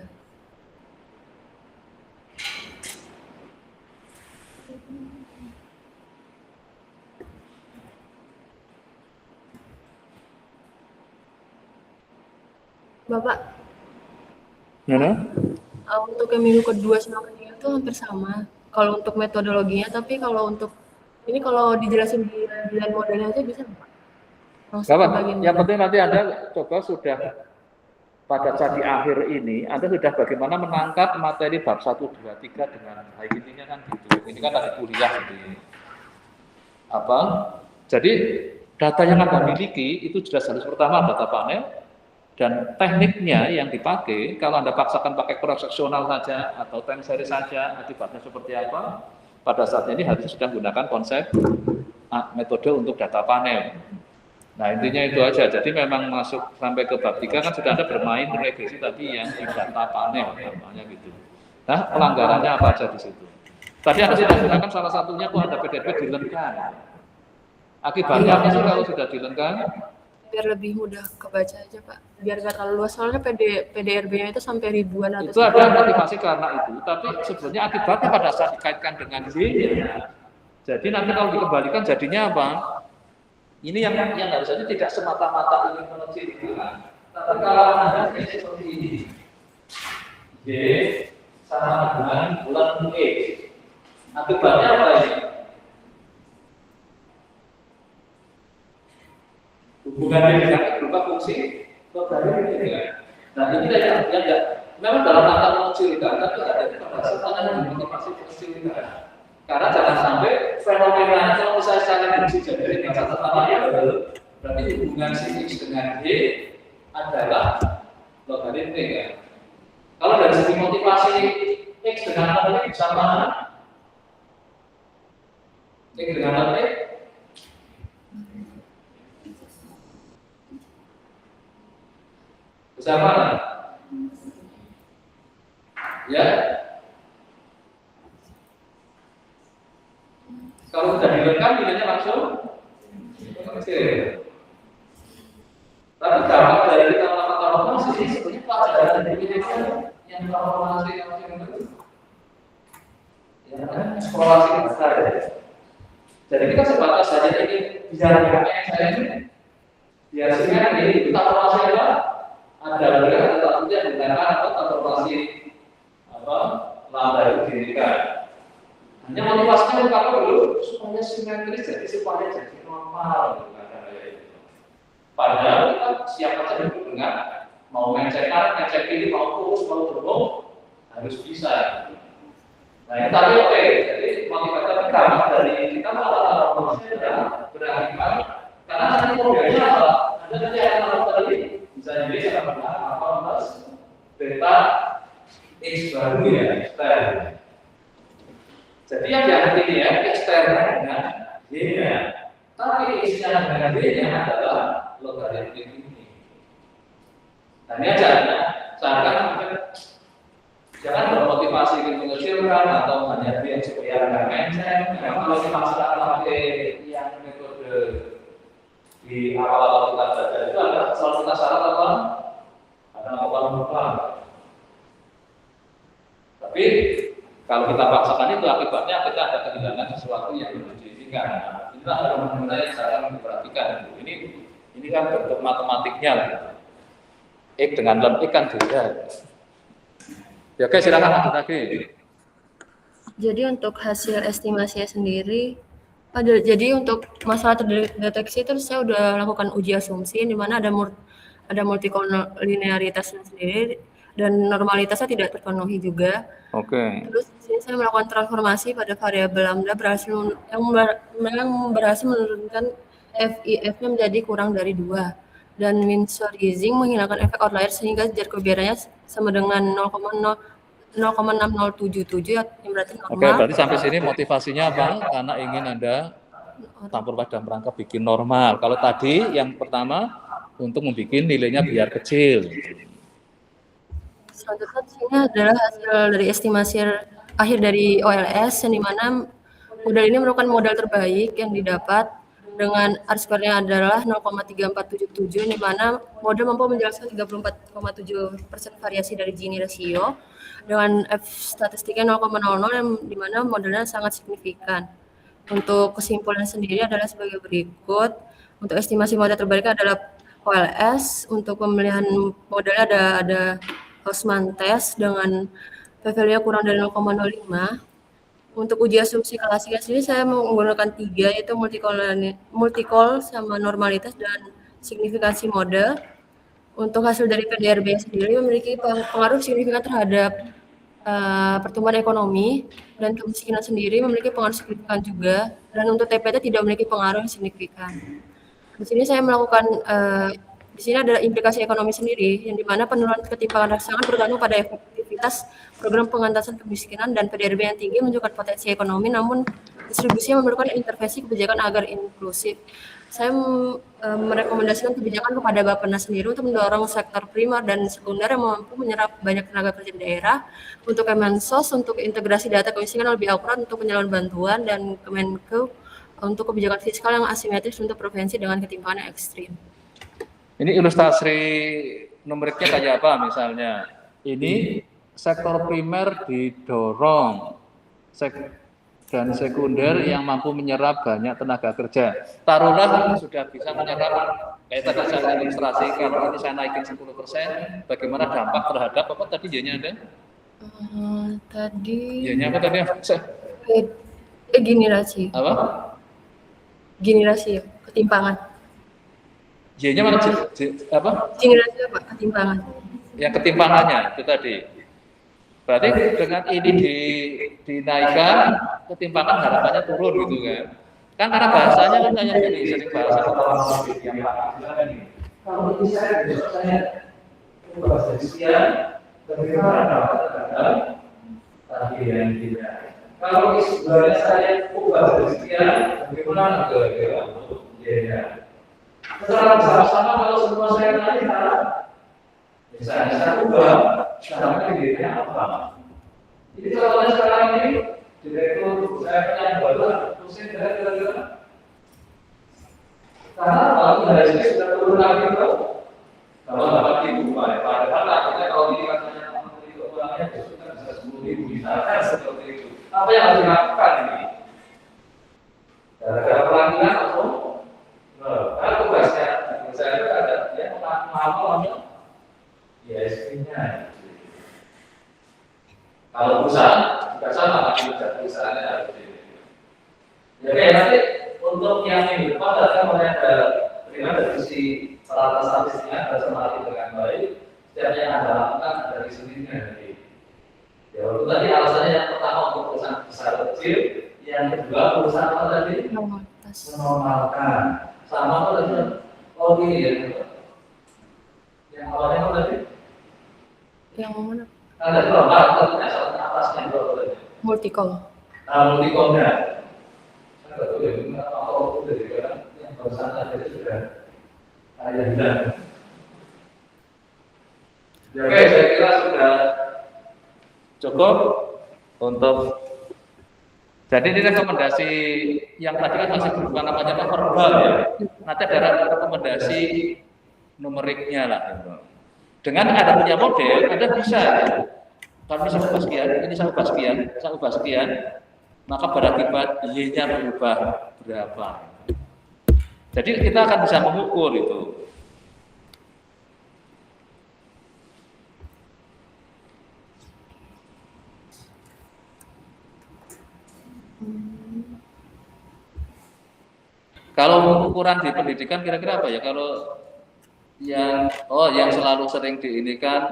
Bapak, Gimana? untuk yang minggu kedua sama ketiga itu hampir sama. Kalau untuk metodologinya, tapi kalau untuk ini kalau dijelasin di desain modelnya aja bisa nggak, Pak? Langsung Gak ke apa, bagian yang model. penting nanti Anda coba sudah pada saat di akhir ini, Anda sudah bagaimana menangkap materi bab 1, 2, 3 dengan baik, intinya kan gitu. Ini kan ada kuliah di apa? Jadi data yang Anda miliki itu jelas harus pertama data panel, dan tekniknya yang dipakai, kalau Anda paksakan pakai cross sectional saja atau time series saja, akibatnya seperti apa? Pada saat ini harus sudah menggunakan konsep metode untuk data panel. Nah intinya itu aja, jadi memang masuk sampai ke bab 3 kan sudah ada bermain regresi tapi yang di data panel namanya gitu. Nah pelanggarannya apa aja di situ. Tadi Anda sudah gunakan salah satunya kok ada PDB dilengkan. Akibatnya apa sih kalau sudah dilengkan? Biar lebih mudah kebaca aja, Pak. Biar nggak terlalu luas, soalnya PDRB-nya itu sampai ribuan atau Itu ada motivasi karena itu, tapi sebenarnya akibatnya pada saat dikaitkan dengan Y-nya, jadi nanti kalau dikembalikan jadinya apa? Ini yang harusnya tidak semata-mata ingin mengecilkan, tapi kalau Anda seperti ini, Y sama dengan bulan E, akibatnya apa ini? Hubungannya dengan berupa fungsi logaritmik ya. Nah ini yang enggak, memang dalam rangka mengecilkan, tapi ada pada saat Anda motivasi mengecilkan. Karena jangan sampai fenomena kalau misalnya secara fungsi jadi dengan catatan yang berarti hubungan si X dengan Y adalah logaritmik ya. Kalau dari segi motivasi X dengan Y sama X dengan Y bersama ya. Kalau sudah dilengkapi nilainya langsung kecil. Tapi dampak dari kita melakukan transformasi ini sebenarnya pelajaran dari kita yang transformasi yang itu ya kan eksplorasi besar ya. Jadi kita sebatas saja ini bicara dengan yang saya ini biasanya ini transformasi apa? Ada juga ada satu yang digunakan atau transformasi apa lambda itu dirikan. Hanya motivasinya kalau dulu supaya simetris supaya jadi normal. Padahal kita siapa saja dengan mau ngecek kanan, ngecek kiri, mau kurus, mau gemuk harus bisa. Nah, itu tadi oke. Jadi motivasi pertama dari kita malah berakibat karena nanti modelnya apa? Ada nanti yang tadi bisa jadi sama dengan apa mas beta x baru ya ekstern. Jadi yang dianggap ini ya eksternnya dengan y-nya, tapi x-nya dengan y-nya adalah logaritmik ini. Nah ini aja, seakan jangan bermotivasi ingin mengecilkan atau hanya biar supaya nggak menceng. Kalau dipaksakan pakai yang metode di awal-awal kita belajar itu ada selalu kita syarat apa? Ada apa? Tapi kalau kita paksakan itu akibatnya kita ada kehilangan sesuatu yang belum diinginkan. Inilah fenomena yang saya memperhatikan. Ini kan bentuk matematiknya lah. X dengan lem X kan beda. Ya oke, silakan lanjut lagi. Jadi untuk hasil estimasinya sendiri jadi untuk masalah terdeteksi itu saya udah lakukan uji asumsi di mana ada multikolinearitasnya sendiri dan normalitasnya tidak terpenuhi juga. Oke. Terus di sini saya melakukan transformasi pada variabel lambda yang berhasil menurunkan FIF-nya menjadi kurang dari 2 dan mean Sorgizing menghilangkan efek outlier sehingga jar kebiarannya sama dengan 0,6077 yang berarti normal. Oke, berarti sampai sini motivasinya apa? Karena ingin Anda tampil pada rangka bikin normal. Kalau tadi yang pertama untuk membuat nilainya biar kecil. Selanjutnya ini adalah hasil dari estimasi akhir dari OLS yang dimana model ini merupakan model terbaik yang didapat dengan R-square-nya adalah 0,3477 di mana model mampu menjelaskan 34,7% variasi dari Gini ratio dengan F statistiknya 0,00 yang di mana modelnya sangat signifikan. Untuk kesimpulan sendiri adalah sebagai berikut. Untuk estimasi model terbaik adalah OLS. Untuk pemilihan modelnya ada Hausmann test dengan p-value-nya kurang dari 0,05. Untuk uji asumsi kelasnya sendiri saya menggunakan 3, yaitu multicol sama normalitas dan signifikansi model. Untuk hasil dari PDRB sendiri memiliki pengaruh signifikan terhadap pertumbuhan ekonomi, dan kemiskinan sendiri memiliki pengaruh signifikan juga, dan untuk TPT tidak memiliki pengaruh yang signifikan. Di sini saya melakukan di sini ada implikasi ekonomi sendiri, yang dimana penurunan ketimpangan rangsangan bergantung pada efektivitas program pengentasan kemiskinan, dan PDRB yang tinggi menunjukkan potensi ekonomi, namun distribusinya memerlukan intervensi kebijakan agar inklusif. Saya merekomendasikan kebijakan kepada Bappenas sendiri untuk mendorong sektor primer dan sekunder yang mampu menyerap banyak tenaga kerja di daerah, untuk Kemensos untuk integrasi data kemiskinan lebih akurat untuk penyaluran bantuan, dan Kemenku untuk kebijakan fiskal yang asimetris untuk provinsi dengan ketimpangan yang ekstrim. Ini ilustrasi numeriknya kayak apa misalnya? Ini sektor primer didorong dan sekunder yang mampu menyerap banyak tenaga kerja. Taruhlah sudah bisa menyerap, kayak tadi saya ilustrasi, kalau ini saya naikin 10%, bagaimana dampak terhadap apa tadi Y-nya ada? Y-nya apa tadi? Generasi. Apa? Generasi ya, ketimpangan. Y-nya mana? Apa? Generasi apa? Ketimpangan. Yang ketimpangannya itu tadi. Berarti dengan ini dinaikkan, ketimpangan harapannya turun gitu kan. Kan karena bahasanya kan kayak gini, sering bahasa kalau ini saya besok saya ubah jadi sekian, bagaimana tapi yang tidak. Kalau sebenarnya saya ubah jadi sekian, bagaimana ya. Secara bersama-sama kalau semua saya naik, misalnya saya ubah, caranya dirinya apa? Jadi contohnya sekarang ini, direktur saya punya baru, pusing kira-kira. Karena kalau dari sini sudah turun lagi tuh, kalau dapat diubah, padahal akhirnya kalau ini katanya menteri keuangannya sudah bisa 10.000 misalkan seperti itu. Apa yang harus dilakukan ini? Gara-gara pelanggaran atau? Kalau tugasnya, saya itu ada ya mengamalnya. ISP-nya. Kalau perusahaan juga sama, perusahaannya harus ini. Jadi nanti untuk yang minggu depan datang ada bagaimana dari sisi peralatan statistiknya tercermati dengan baik. Setiap yang Anda lakukan ada di sini nanti. Ya itu tadi alasannya yang pertama untuk perusahaan besar kecil, yang kedua perusahaan apa tadi? Menormalkan. Sama apa tadi? Oh ini ya. Yang awalnya apa tadi? Yang mana? Ada normal, tentunya salah atasnya berapa? Multicol. Multicomnya. Saya nggak tahu ya, apa itu dari kan yang barusan tadi sudah ada bilang. Ya, oke, saya kira sudah cukup untuk. Jadi ini rekomendasi yang tadi kan masih berupa namanya verbal ya. Nanti ada rekomendasi numeriknya lah. Dengan Anda punya model, Anda bisa ya. Kalau saya ubah sekian, ini saya ubah sekian, saya ubah sekian, maka berakibat Y-nya berubah berapa. Jadi kita akan bisa mengukur itu. Kalau ukuran di pendidikan kira-kira apa ya? Kalau yang selalu sering diinikan,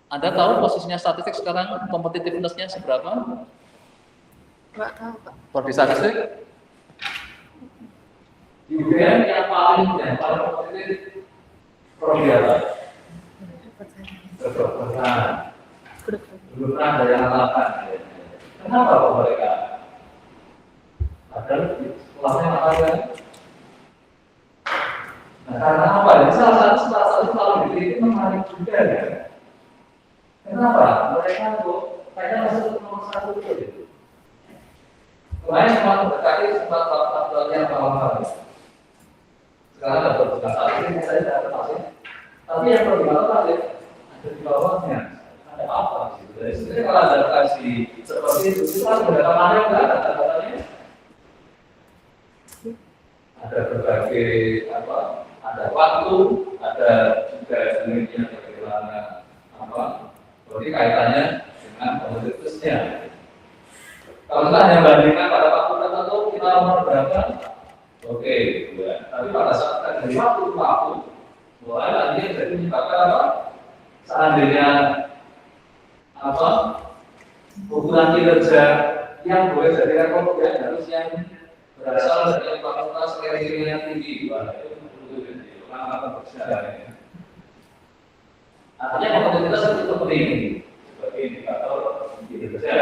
Anda tahu posisinya statistik sekarang competitiveness-nya seberapa? Nggak tahu, Pak. Kalau di statistik, UGM yang paling kompetitif prodi apa? Kedokteran. Belum ada yang lakukan. Kenapa kok mereka? Padahal sekolahnya apa kan? Nah, karena apa? Ini salah satu kalau itu menarik juga ya. Kenapa? Mereka tuh kayaknya masuk nomor 1 itu. Kemarin sempat mendekati sempat yang awal-awal. Sekarang ada bukan satu ini saya dapat pasien. Tapi yang perlu dilakukan ada di bawahnya. Ada apa sih? Jadi sebenarnya kalau ada kasih seperti itu, kita sudah kemarin nggak ada datanya. Ada berbagai apa? Ada Berarti kaitannya dengan komoditasnya. Kalau kita hanya bandingkan pada waktu tertentu kita nomor berapa? Oke, 2. Tapi pada saat kita dari waktu ke waktu, mulai lagi jadi menyebabkan apa? Seandainya apa? Ukuran kinerja yang boleh jadi rekor ya harus yang berasal dari fakultas kiri yang tinggi. Wah, itu betul-betul akan berjalan. Artinya kompetitivitas itu penting sebagai indikator kinerja.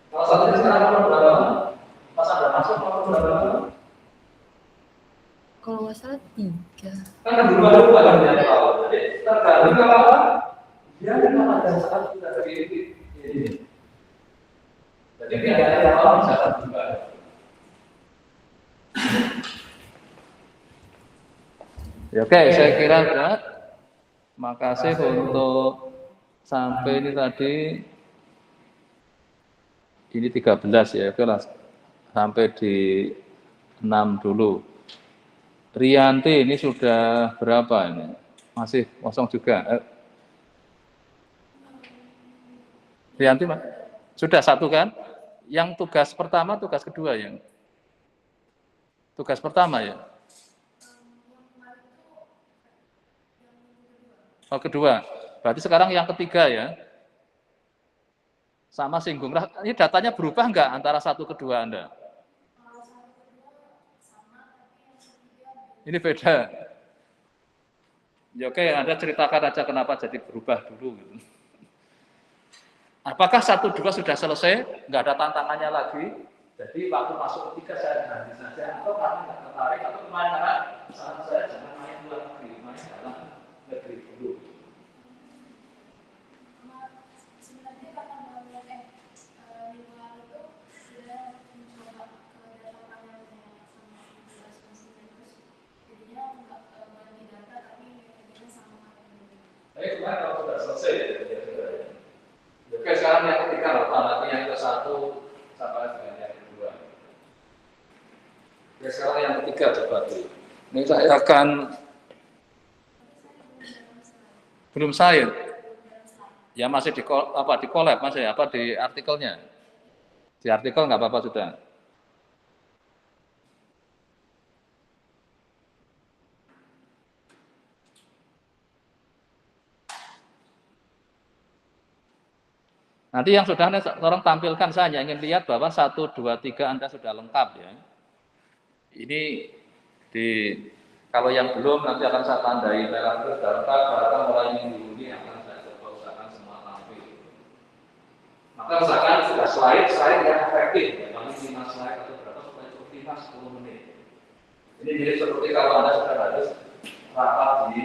Kalau saat ini sekarang nomor berapa? Pas ada masuk nomor berapa? Kalau nggak salah 3. Kan berubah-ubah kan tiap tahun. Jadi tergantung apa? Ya, pada saat kita dari ini. Jadi tidak ada yang orang bisa berubah. Ya, oke, saya kira sudah. Makasih untuk sampai ini tadi. Ini 13 ya, oke lah. Sampai di 6 dulu. Rianti ini sudah berapa ini? Masih kosong juga. Rianti Mas? Sudah 1 kan? Yang tugas pertama, tugas kedua yang? Tugas pertama ya? Oh, kedua. Berarti sekarang yang ketiga ya? Sama singgung. Ini datanya berubah enggak antara 1 kedua Anda? Ini beda. Ya oke, Anda ceritakan aja kenapa jadi berubah dulu. Apakah 1, 2 sudah selesai? Enggak ada tantangannya lagi. Jadi waktu masuk ketiga saya ganti saja. Atau karena enggak tertarik, atau kemarin karena saran saya jangan main luar negeri, main dalam negeri dulu. Tapi kemarin kalau sudah selesai ya sudah. Oke, sekarang yang ketiga loh, tambah yang ke-1 sampai dengan yang kedua. Ya sekarang yang ketiga coba tuh. Ini saya akan belum saya. Ya masih di collab masih apa di artikelnya. Di artikel nggak apa-apa sudah. Nanti yang sudah tolong tampilkan, saya hanya ingin lihat bahwa 1, 2, 3 Anda sudah lengkap ya. Ini kalau yang belum nanti akan saya tandai merah terus sudah lengkap, bahkan mulai minggu ini akan saya coba usahakan semua tampil. Maka usahakan sudah slide yang efektif, ya, paling 5 slide atau berapa supaya cukup 5-10 menit. Ini jadi seperti kalau Anda sudah harus rapat di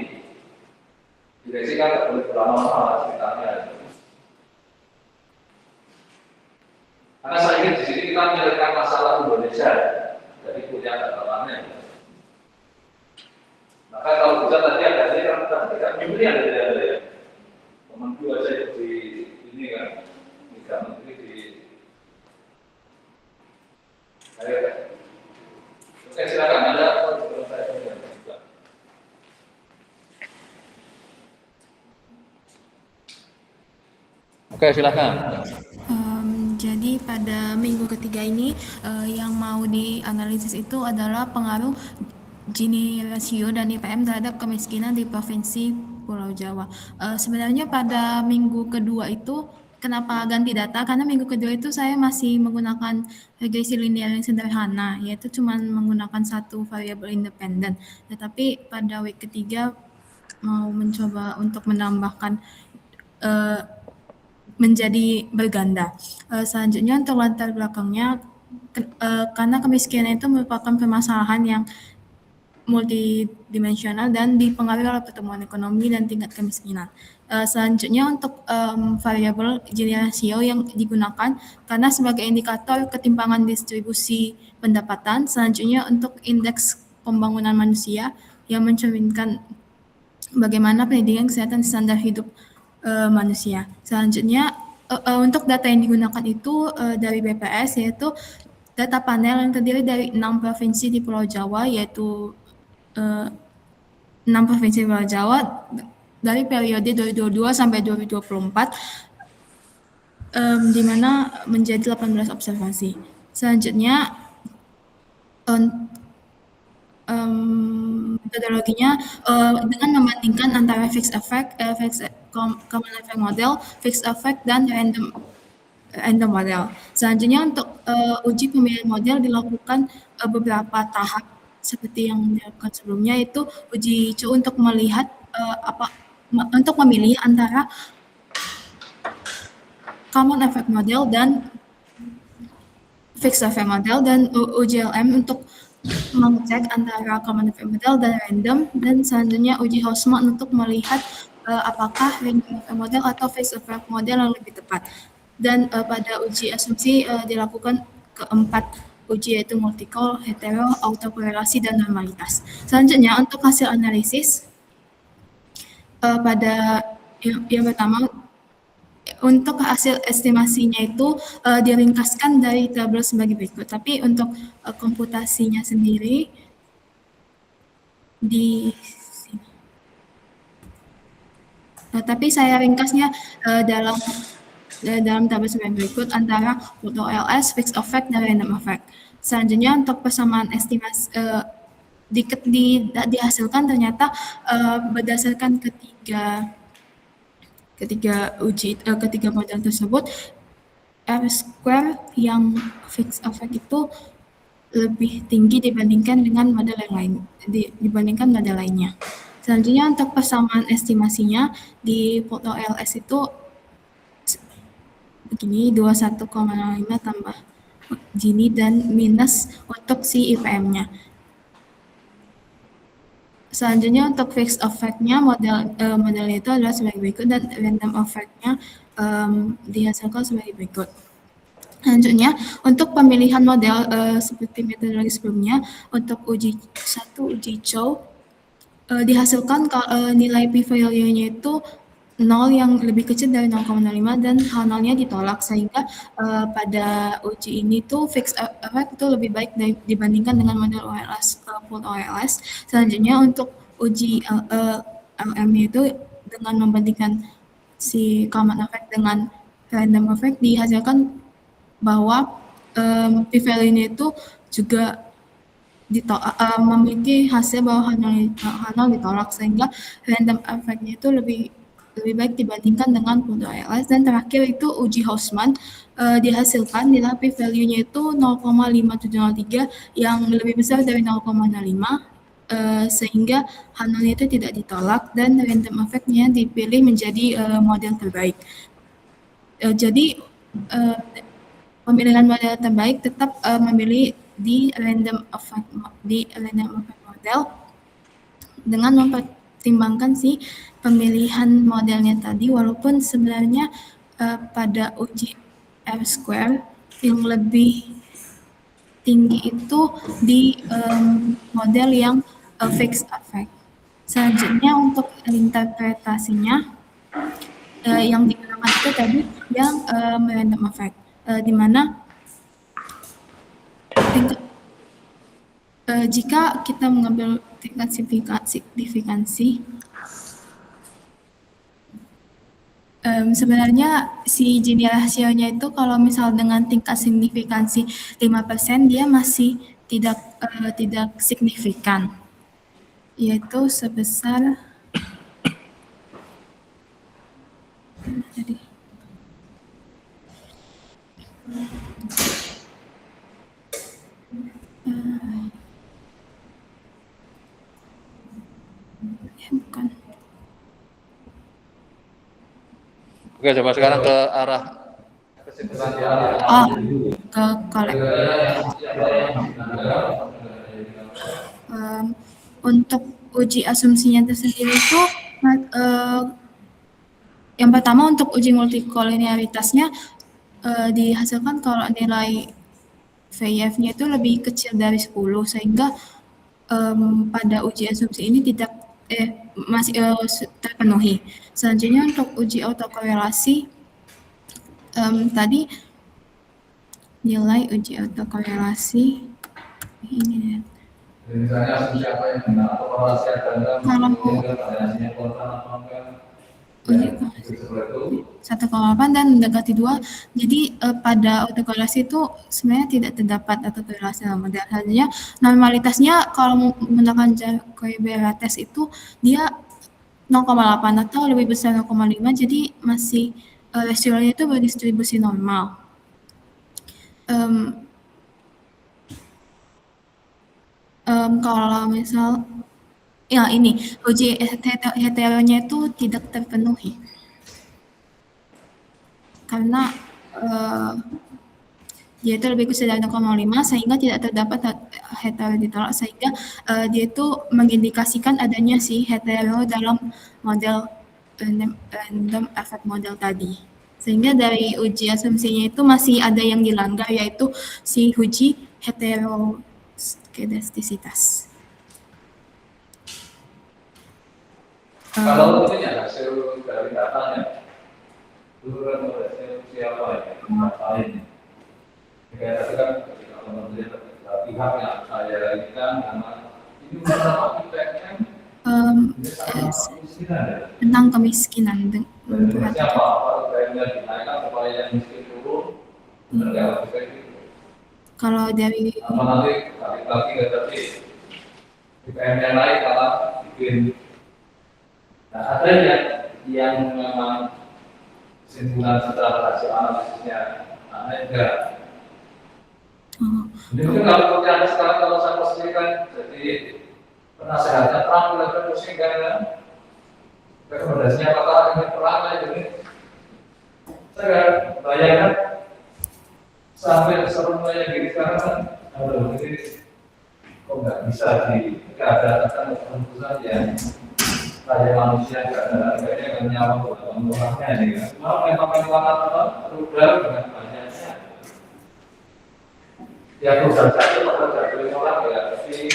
direksi kan tidak boleh berlama-lama ceritanya. Karena saya ingin di sini kita menyelesaikan masalah Indonesia, jadi punya datarannya. Maka kalau bisa tadi ada yang tidak nyuri ada ya. Temanku aja di ini kan, tidak menteri di. Ayo, oke silakan ada. Oke silakan. Jadi pada minggu ketiga ini yang mau dianalisis itu adalah pengaruh Gini rasio dan IPM terhadap kemiskinan di Provinsi Pulau Jawa. Sebenarnya pada minggu kedua itu kenapa ganti data? Karena minggu kedua itu saya masih menggunakan regresi linear yang sederhana, yaitu cuma menggunakan 1 variabel independen. Tetapi pada week ketiga mau mencoba untuk menambahkan menjadi berganda. Selanjutnya untuk latar belakangnya, karena kemiskinan itu merupakan permasalahan yang multidimensional dan dipengaruhi oleh pertumbuhan ekonomi dan tingkat kemiskinan. Selanjutnya untuk variabel Gini rasio yang digunakan karena sebagai indikator ketimpangan distribusi pendapatan. Selanjutnya untuk indeks pembangunan manusia yang mencerminkan bagaimana pendidikan, kesehatan, standar hidup manusia. Selanjutnya untuk data yang digunakan itu dari BPS, yaitu data panel yang terdiri dari 6 provinsi di Pulau Jawa, yaitu 6 provinsi Pulau Jawa dari periode 2022 sampai 2024, di mana menjadi 18 observasi. Selanjutnya, metodologinya dengan membandingkan antara fixed effect, common effect model, fixed effect, dan random model. Selanjutnya untuk uji pemilihan model dilakukan beberapa tahap seperti yang dilakukan sebelumnya, yaitu uji coba untuk melihat untuk memilih antara common effect model dan fixed effect model, dan UJLM untuk mengecek antara common effect model dan random, dan selanjutnya uji Hausman untuk melihat apakah random effect model atau fixed effect model yang lebih tepat. Dan pada uji asumsi dilakukan keempat uji, yaitu multi-call, hetero, autokorelasi, dan normalitas. Selanjutnya untuk hasil analisis, pada yang pertama, untuk hasil estimasinya itu diringkaskan dari tabel sebagai berikut. Tapi untuk komputasinya sendiri di sini. Tapi saya ringkasnya dalam tabel sebagai berikut antara foto LS, fixed effect, dan random effect. Selanjutnya untuk persamaan estimasi dihasilkan ternyata berdasarkan ketiga model tersebut, R-square yang fixed effect itu lebih tinggi dibandingkan model lainnya. Selanjutnya untuk persamaan estimasinya di foto LS itu begini, 21,5 tambah Gini dan minus untuk si IPM-nya. Selanjutnya untuk fixed effect-nya modelnya itu adalah sebagai berikut, dan random effect-nya dihasilkan sebagai berikut. Selanjutnya untuk pemilihan model seperti metodologi sebelumnya, untuk uji Chow dihasilkan nilai p-value-nya itu 0 yang lebih kecil dari 0,05 dan H0-nya ditolak, sehingga pada uji ini tuh fixed effect itu lebih baik dibandingkan dengan model OLS, full OLS. Selanjutnya untuk uji LM itu dengan membandingkan si common effect dengan random effect, dihasilkan bahwa p-value-nya itu juga memiliki hasil bahwa H0 ditolak, sehingga random effect-nya itu lebih baik dibandingkan dengan Punto ALS. Dan terakhir itu uji Hausman dihasilkan nilai p-value-nya itu 0,5703 yang lebih besar dari 0,05, sehingga H0 itu tidak ditolak dan random effect-nya dipilih menjadi model terbaik. Jadi pemilihan model terbaik tetap memilih di random effect model dengan mempertimbangkan si pemilihan modelnya tadi, walaupun sebenarnya pada uji R-square yang lebih tinggi itu di model yang fixed effect. Selanjutnya untuk interpretasinya yang digunakan itu tadi yang random effect, di mana jika kita mengambil tingkat signifikansi, sebenarnya si Gini rasionya itu kalau misal dengan tingkat signifikansi 5% dia masih tidak signifikan, yaitu sebesar bukan. Oke, coba sekarang ke arah kesimpulan di arah ke kolek. Untuk uji asumsinya tersendiri itu yang pertama untuk uji multikolinearitasnya dihasilkan kalau nilai VIF-nya itu lebih kecil dari 10, sehingga pada uji asumsi ini masih terpenuhi. Selanjutnya untuk uji autokorelasi, tadi nilai uji autokorelasi ini Jadi misalnya asumsi apa yang benar atau korelasi ada enggak, Kalau mungkin variasinya kontan atau enggak, oh ya iya, seperti itu. 1,8 dan mendekati 2. Jadi pada autokorelasi itu sebenarnya tidak terdapat autokorelasi dalam model. Hanya normalitasnya kalau menggunakan Jacobi-Bera test itu dia 0,8 atau lebih besar 0,5, jadi masih rasionya itu berdistribusi normal. Em, Kalau misal ya ini uji heteronya itu tidak terpenuhi karena dia itu lebih kecil dari 0,5 sehingga tidak terdapat hetero ditolak, sehingga dia itu mengindikasikan adanya si hetero dalam model random effect model tadi. Sehingga dari uji asumsinya itu masih ada yang dilanggar, yaitu si uji heteroskedastisitas. Kalau ini ya hasil dari datanya, dulu kan hasil siapa ya, data ini. Kayak tadi kan ketika kementerian pihak yang saya ini kan karena ini beberapa IPM ini sama kemiskinan ya. Tentang kemiskinan Dan siapa IPM-nya dinaikkan supaya yang miskin turun, benar nggak bisa gitu. kalau dari Apa nanti balik lagi nggak tadi IPM-nya naik malah bikin. Nah, ada yang memang kesimpulan setelah hasil analisisnya enggak. Ini mungkin kalau seperti Anda sekarang, kalau saya posisikan jadi penasehatnya perang, mulai pusing kan, rekomendasinya apakah ini perang aja ini. Saya bayangkan sampai serunya gini sekarang kan, aduh ini kok nggak bisa dikeadakan keputusan yang kayak manusia nggak ada harganya kan nyawa dalam murahnya ini kan. Cuma memang apa rudal dengan banyaknya. Ya rudal satu atau jatuhin orang ya, tapi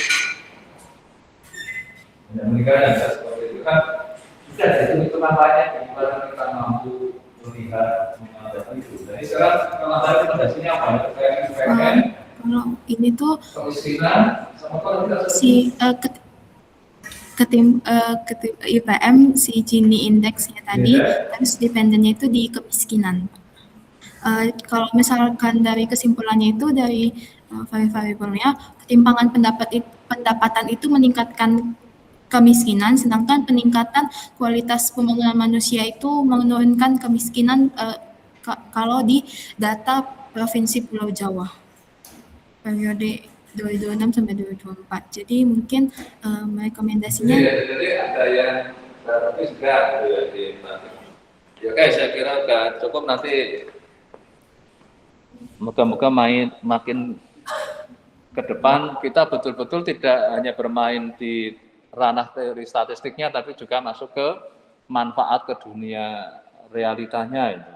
yang meninggal yang seperti itu kan sudah jadi itu nampaknya gimana kita mampu melihat menghadapi itu. Jadi sekarang kalau ada rekomendasinya apa? PMN, kalau ini tuh kemiskinan, sama kalau kita si IPM si Gini indeksnya tadi, terus dependennya itu di kemiskinan. Kalau misalkan dari kesimpulannya itu dari variabelnya, ketimpangan pendapatan itu meningkatkan kemiskinan, sedangkan peningkatan kualitas pembangunan manusia itu menurunkan kemiskinan kalau di data Provinsi Pulau Jawa periode 2026 sampai 2024. Jadi mungkin rekomendasinya jadi ada yang tapi enggak di ya guys, saya kira udah cukup, nanti moga-moga makin ke depan kita betul-betul tidak hanya bermain di ranah teori statistiknya, tapi juga masuk ke manfaat ke dunia realitanya itu.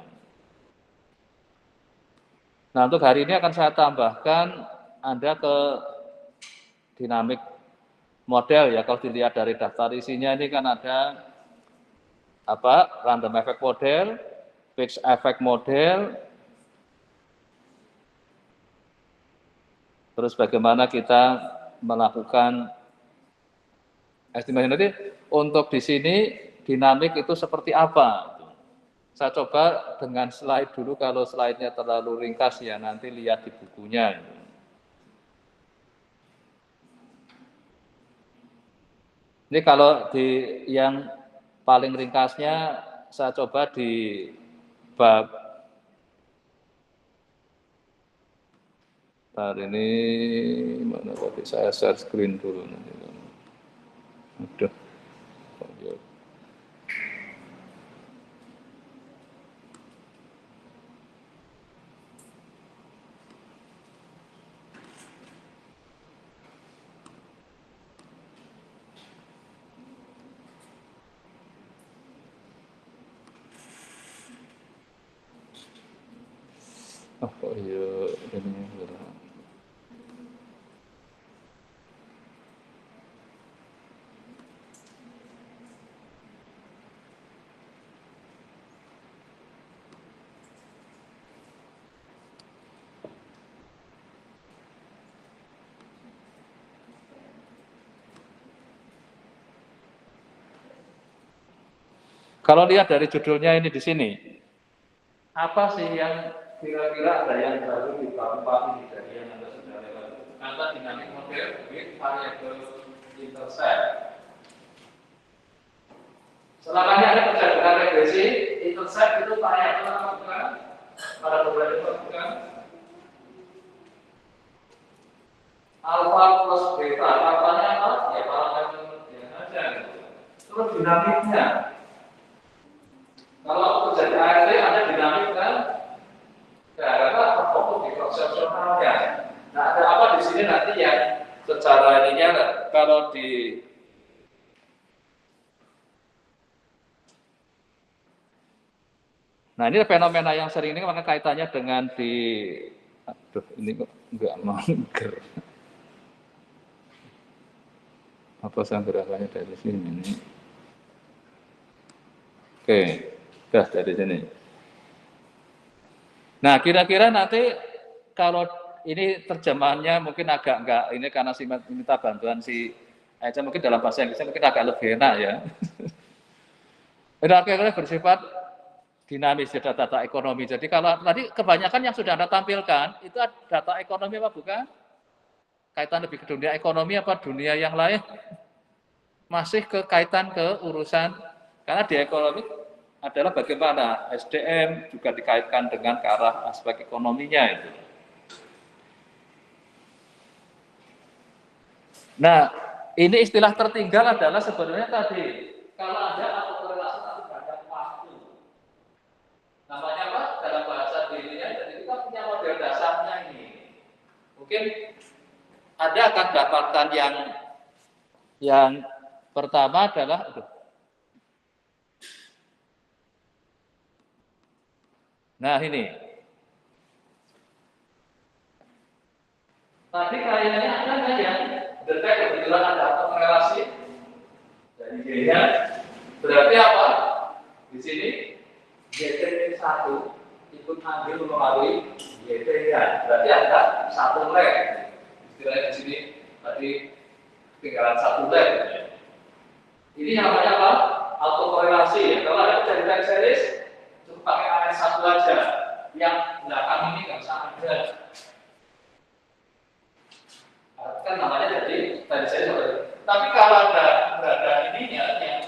Nah, untuk hari ini akan saya tambahkan Anda ke dinamik model ya. Kalau dilihat dari daftar isinya ini kan ada random effect model, fixed effect model, terus bagaimana kita melakukan estimasi. Nanti untuk di sini dinamik itu seperti apa? Saya coba dengan slide dulu, kalau slide-nya terlalu ringkas ya nanti lihat di bukunya. Ini kalau di yang paling ringkasnya saya coba di bab ini mana tadi, saya share screen dulu nanti. Udah. Oh iya, ini Kalau lihat dari judulnya ini di sini, apa sih yang kira-kira ada yang baru di bab 4 ini dari yang Anda sudah lewat? Kata dynamic model with variable intercept. Selama ini ada perjalanan regresi, intercept itu variabel apa bukan? Pada beberapa itu bukan? Alpha plus beta, alfanya apa? Ya parameter yang ada. Terus dinamiknya. Kalau terjadi ART ada dinamik kan? Karena terfokus di konsepsionalnya. Nah, ada apa di sini nanti yang secara ininya kalau di Nah, ini fenomena yang sering ini karena kaitannya dengan aduh, ini kok enggak mager. Apa gerakannya dari sini? Oke, udah dari sini. Nah, kira-kira nanti kalau ini terjemahannya mungkin agak enggak, ini karena si minta bantuan si Aja mungkin dalam bahasa Inggrisnya mungkin agak lebih enak ya. Ini akhirnya bersifat dinamis ya data ekonomi. Jadi kalau tadi kebanyakan yang sudah Anda tampilkan itu data ekonomi apa bukan? Kaitan lebih ke dunia ekonomi apa dunia yang lain? Masih kaitan ke urusan, karena di ekonomi adalah bagaimana SDM juga dikaitkan dengan ke arah aspek ekonominya itu. Nah, ini istilah tertinggal adalah sebenarnya tadi, kalau ada autokorelasi tapi banyak waktu. Namanya apa? Dalam bahasa dirinya, jadi kita punya model dasarnya ini. Mungkin Anda akan dapatkan yang pertama adalah nah ini. Tadi kayaknya ada yang detek kebetulan ada korelasi dari Y-nya. Berarti apa? Di sini YT1 ikut ambil mempengaruhi YT-nya. Berarti ada satu leg. Istilahnya di sini tadi tinggalan satu leg. Ini namanya apa? Autokorelasi ya. Kalau ada dari time series, cukup pakai AS1 aja. Yang belakang ini nggak usah ada. Kan namanya jadi time series. Tapi kalau ada ininya, yang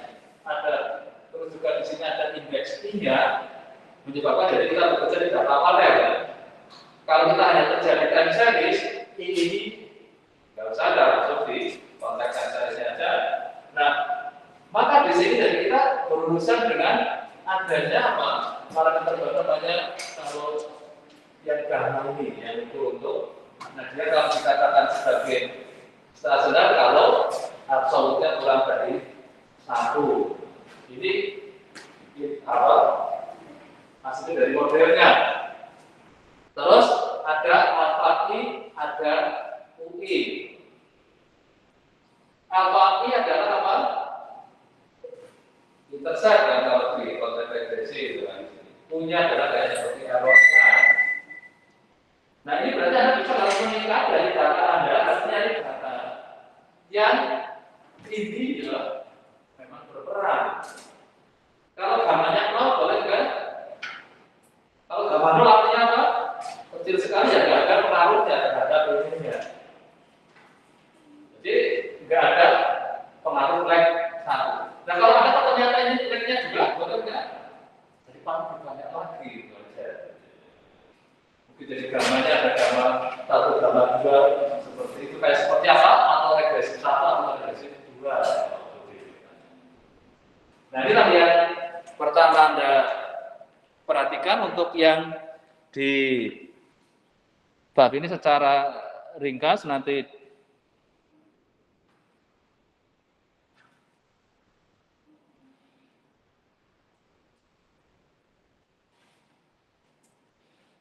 ada terus juga di sini ada indeks I-nya, menyebabkan jadi kita bekerja di data panel. Ya. Kalau kita hanya kerja di time series, ini nggak usah ada masuk di konteks time series-nya aja. Nah, maka di sini dari kita berurusan dengan adanya apa? Parameter namanya kalau yang gamma ini, yang itu untuk, nah dia kalau dikatakan sebagai stasioner kalau absolutnya kurang dari 1. Ini apa? Hasilnya dari modelnya. Terus ada alpha I, ada UI. Alpha I adalah apa? Intercept kan kalau di konteks regresi itu kan. Punya adalah kayak seperti errornya. Nah ini berarti Anda bisa kalau meningkat dari data Anda, artinya ini data yang ini juga memang berperan. Kalau gamanya 0 boleh kan? Kalau gamma 0 artinya apa? Kecil sekali ya, nggak ada pengaruhnya terhadap ininya. Jadi nggak ada pengaruh leg 1. Nah kalau ada ternyata ini legnya juga boleh nggak? Jadi paling banyak lagi gitu aja. Mungkin jadi gamanya ada gamma 1, gamma 2 seperti itu kayak seperti apa? Atau regresi 1 atau regresi 2. Nah inilah yang pertama Anda perhatikan untuk yang di bab ini secara ringkas nanti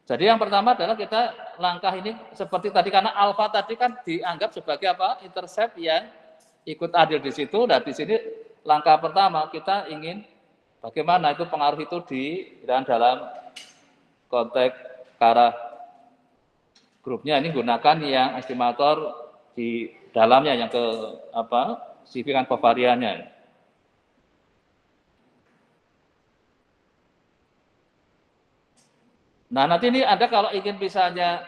jadi yang pertama adalah kita langkah ini seperti tadi karena alfa tadi kan dianggap sebagai apa? Intercept yang ikut adil di situ. Nah di sini langkah pertama kita ingin bagaimana itu pengaruh itu dalam konteks ke arah grupnya ini gunakan yang estimator di dalamnya yang ke apa? Signifikan kovariannya. Nah, nanti ini Anda kalau ingin misalnya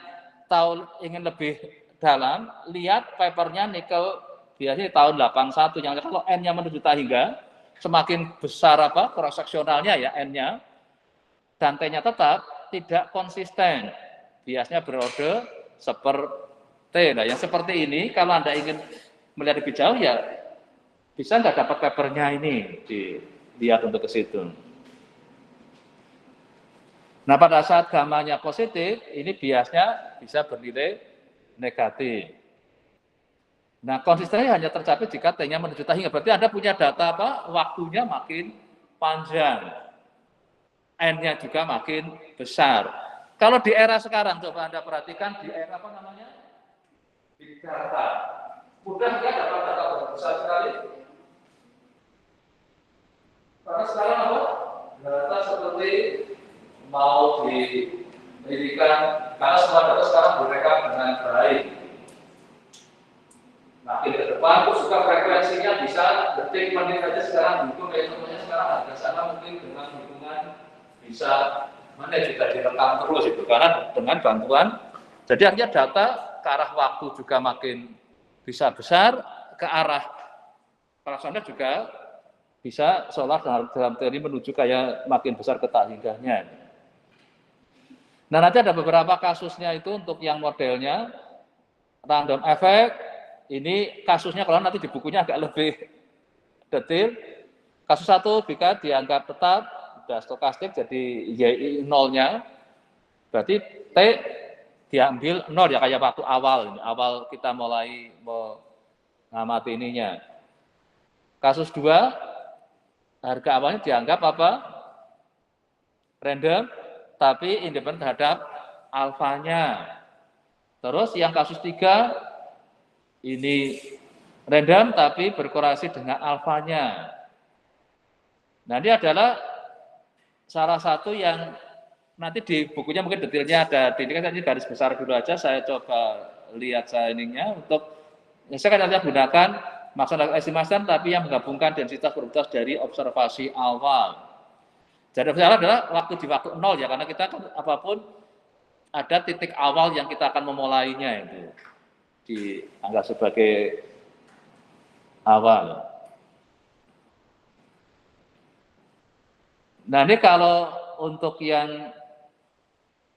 ingin lebih dalam, lihat papernya nikel biasanya tahun 81, yang kalau N-nya menuju hingga semakin besar cross seksionalnya ya N-nya, dan T-nya tetap tidak konsisten. Biasanya berode seperti, nah yang seperti ini kalau Anda ingin melihat lebih jauh ya bisa nggak dapat papernya ini, dilihat untuk ke situ. Nah, pada saat gamanya positif, ini biasanya bisa bernilai negatif. Nah, konsistensi hanya tercapai jika T-nya menuju hingga. Berarti Anda punya data waktunya makin panjang. N-nya juga makin besar. Kalau di era sekarang, coba Anda perhatikan di era Big data. Mudah nggak dapat data besar sekali? Karena sekarang data seperti mau didirikan, karena semua data sekarang direkam dengan baik. Makin ke depan itu juga frekuensinya bisa detik menit aja sekarang hitung semuanya sekarang harga sana mungkin dengan hitungan bisa menit bisa direkam terus itu karena dengan bantuan. Jadi artinya data ke arah waktu juga makin bisa besar, ke arah pelaksana juga bisa seolah dalam teori menuju kayak makin besar ketahingganya. Nah, nanti ada beberapa kasusnya itu untuk yang modelnya random effect. Ini kasusnya kalau nanti di bukunya agak lebih detail. Kasus 1 jika dianggap tetap, sudah stokastik jadi Y nolnya, berarti T diambil 0 ya kayak waktu awal kita mulai mengamati ininya. Kasus 2, harga awalnya dianggap random, tapi independen terhadap alfanya. Terus yang kasus 3, ini random tapi berkorelasi dengan alfanya. Nah, ini adalah salah satu yang nanti di bukunya mungkin detailnya ada. Ini kan ini garis besar dulu aja, saya coba lihat saya ininya untuk saya kan nanti gunakan maksud estimasi tapi yang menggabungkan densitas probabilitas dari observasi awal. Jadi observasi adalah waktu di waktu 0 ya, karena kita kan apapun ada titik awal yang kita akan memulainya itu dianggap sebagai awal. Nah, ini kalau untuk yang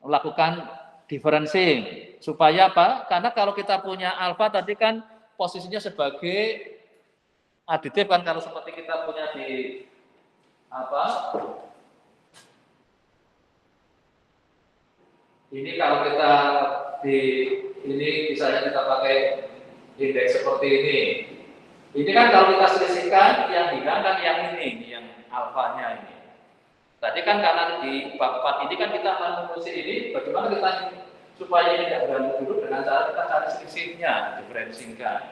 melakukan differencing supaya karena kalau kita punya alfa tadi kan posisinya sebagai aditif kan, kalau seperti kita punya di ini kalau kita ini misalnya kita pakai indeks seperti ini kan kalau kita selisihkan yang hilang kan yang ini, yang alfanya ini. Tadi kan karena di bab 4 ini kan kita akan mengurusi ini, bagaimana kita supaya ini tidak ganggu dulu dengan cara kita cari selisihnya, diferensikan.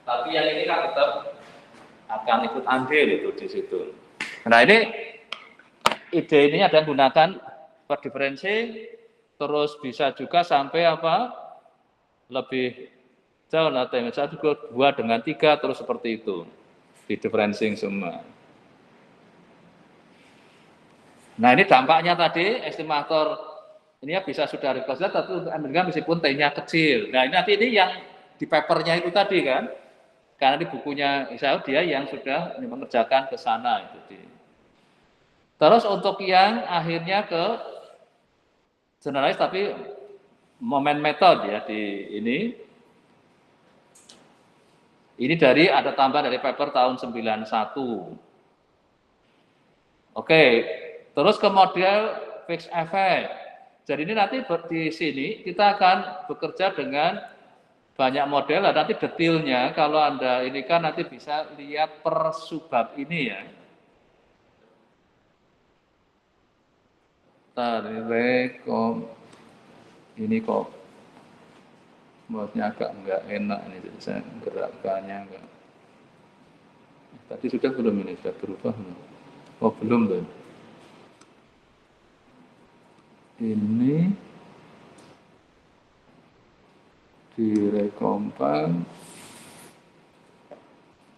Tapi yang ini kan tetap akan ikut andil itu di situ. Nah, ini ide ini ada yang gunakan per differencing, terus bisa juga sampai lebih jauh, nah T-1 ke 2 dengan 3 terus seperti itu di differencing semua. Nah, ini dampaknya tadi estimator ini ya bisa sudah represent tapi untuk Amerika meskipun T-nya kecil. Nah, ini nanti ini yang di papernya itu tadi kan, karena di bukunya Israel dia yang sudah mengerjakan ke sana itu. Terus untuk yang akhirnya ke generalize tapi moment method ya di ini dari ada tambah dari paper tahun 91. Oke, terus ke model fixed effect. Jadi ini nanti di sini kita akan bekerja dengan banyak model. Nanti detailnya kalau Anda ini kan nanti bisa lihat per subbab ini ya. Ini kok buatnya agak enggak enak ini, jadi saya gerakannya enggak. Tadi sudah belum ini, sudah berubah belum? Oh belum loh. Ini direkompan.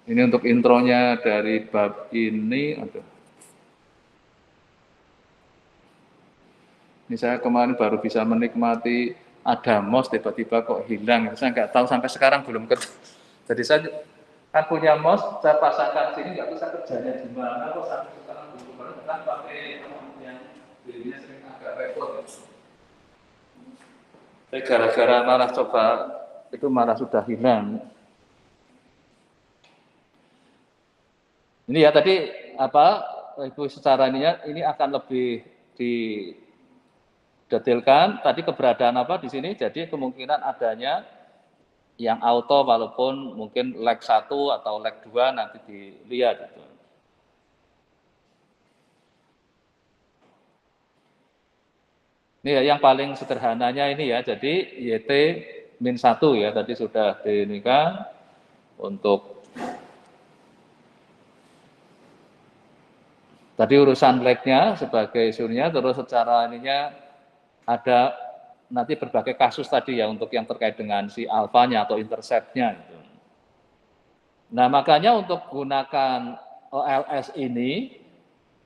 Ini untuk intronya dari bab ini. Ini saya kemarin baru bisa menikmati ada MOS, tiba-tiba kok hilang. Saya nggak tahu sampai sekarang belum ketemu. Jadi saya kan punya MOS, saya pasangkan sini nggak bisa kerjanya gimana, kok sampai sekarang belum kemarin kan pakai yang dirinya sering agak repot. Tapi gara-gara malah coba itu malah sudah hilang. Ini ya tadi apa Ibu secara ini akan lebih didetailkan. Tadi keberadaan apa di sini? Jadi kemungkinan adanya yang auto walaupun mungkin leg 1 atau leg 2 nanti dilihat itu. Ini ya yang paling sederhananya ini ya. Jadi YT-1 ya tadi sudah diinikan untuk tadi urusan leg-nya sebagai isunya, terus secara ininya ada nanti berbagai kasus tadi ya untuk yang terkait dengan si alfanya atau intercept-nya. Gitu. Nah makanya untuk gunakan OLS ini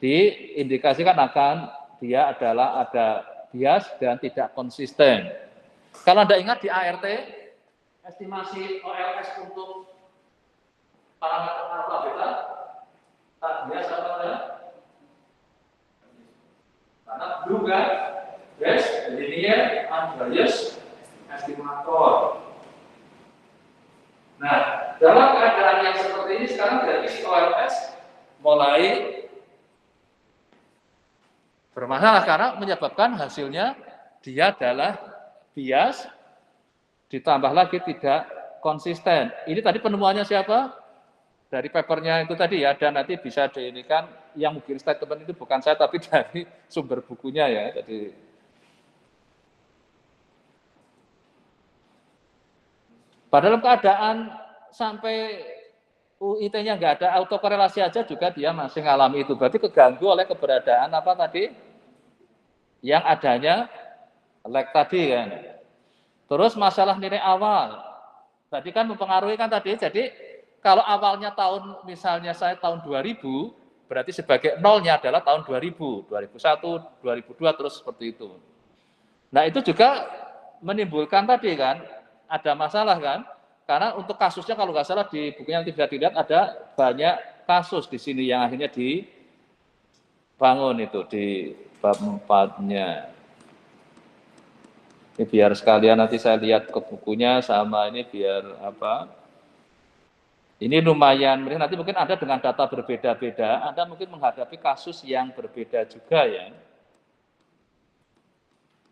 diindikasikan akan dia adalah ada bias dan tidak konsisten. Kalau Anda ingat di ART, estimasi OLS untuk parameter alfa beta, bias apa ya? Karena juga yes, linear unbiased estimator. Nah, dalam keadaan yang seperti ini sekarang dari OLS mulai bermasalah karena menyebabkan hasilnya dia adalah bias ditambah lagi tidak konsisten. Ini tadi penemuannya siapa? Dari papernya itu tadi ya, dan nanti bisa diinikan yang mungkin statement itu bukan saya tapi dari sumber bukunya ya. Jadi pada dalam keadaan sampai UIT-nya nggak ada autokorelasi aja juga dia masih ngalami itu. Berarti keganggu oleh keberadaan apa tadi? Yang adanya lag tadi kan. Terus masalah nilai awal. Tadi kan mempengaruhi kan tadi. Jadi kalau awalnya tahun misalnya saya tahun 2000, berarti sebagai nolnya adalah tahun 2000, 2001, 2002 terus seperti itu. Nah, itu juga menimbulkan tadi kan ada masalah kan? Karena untuk kasusnya kalau nggak salah di bukunya tidak dilihat ada banyak kasus di sini yang akhirnya dibangun itu di bab 4-nya. Ini biar sekalian nanti saya lihat ke bukunya sama ini biar apa? Ini lumayan, nanti mungkin Anda dengan data berbeda-beda, Anda mungkin menghadapi kasus yang berbeda juga ya.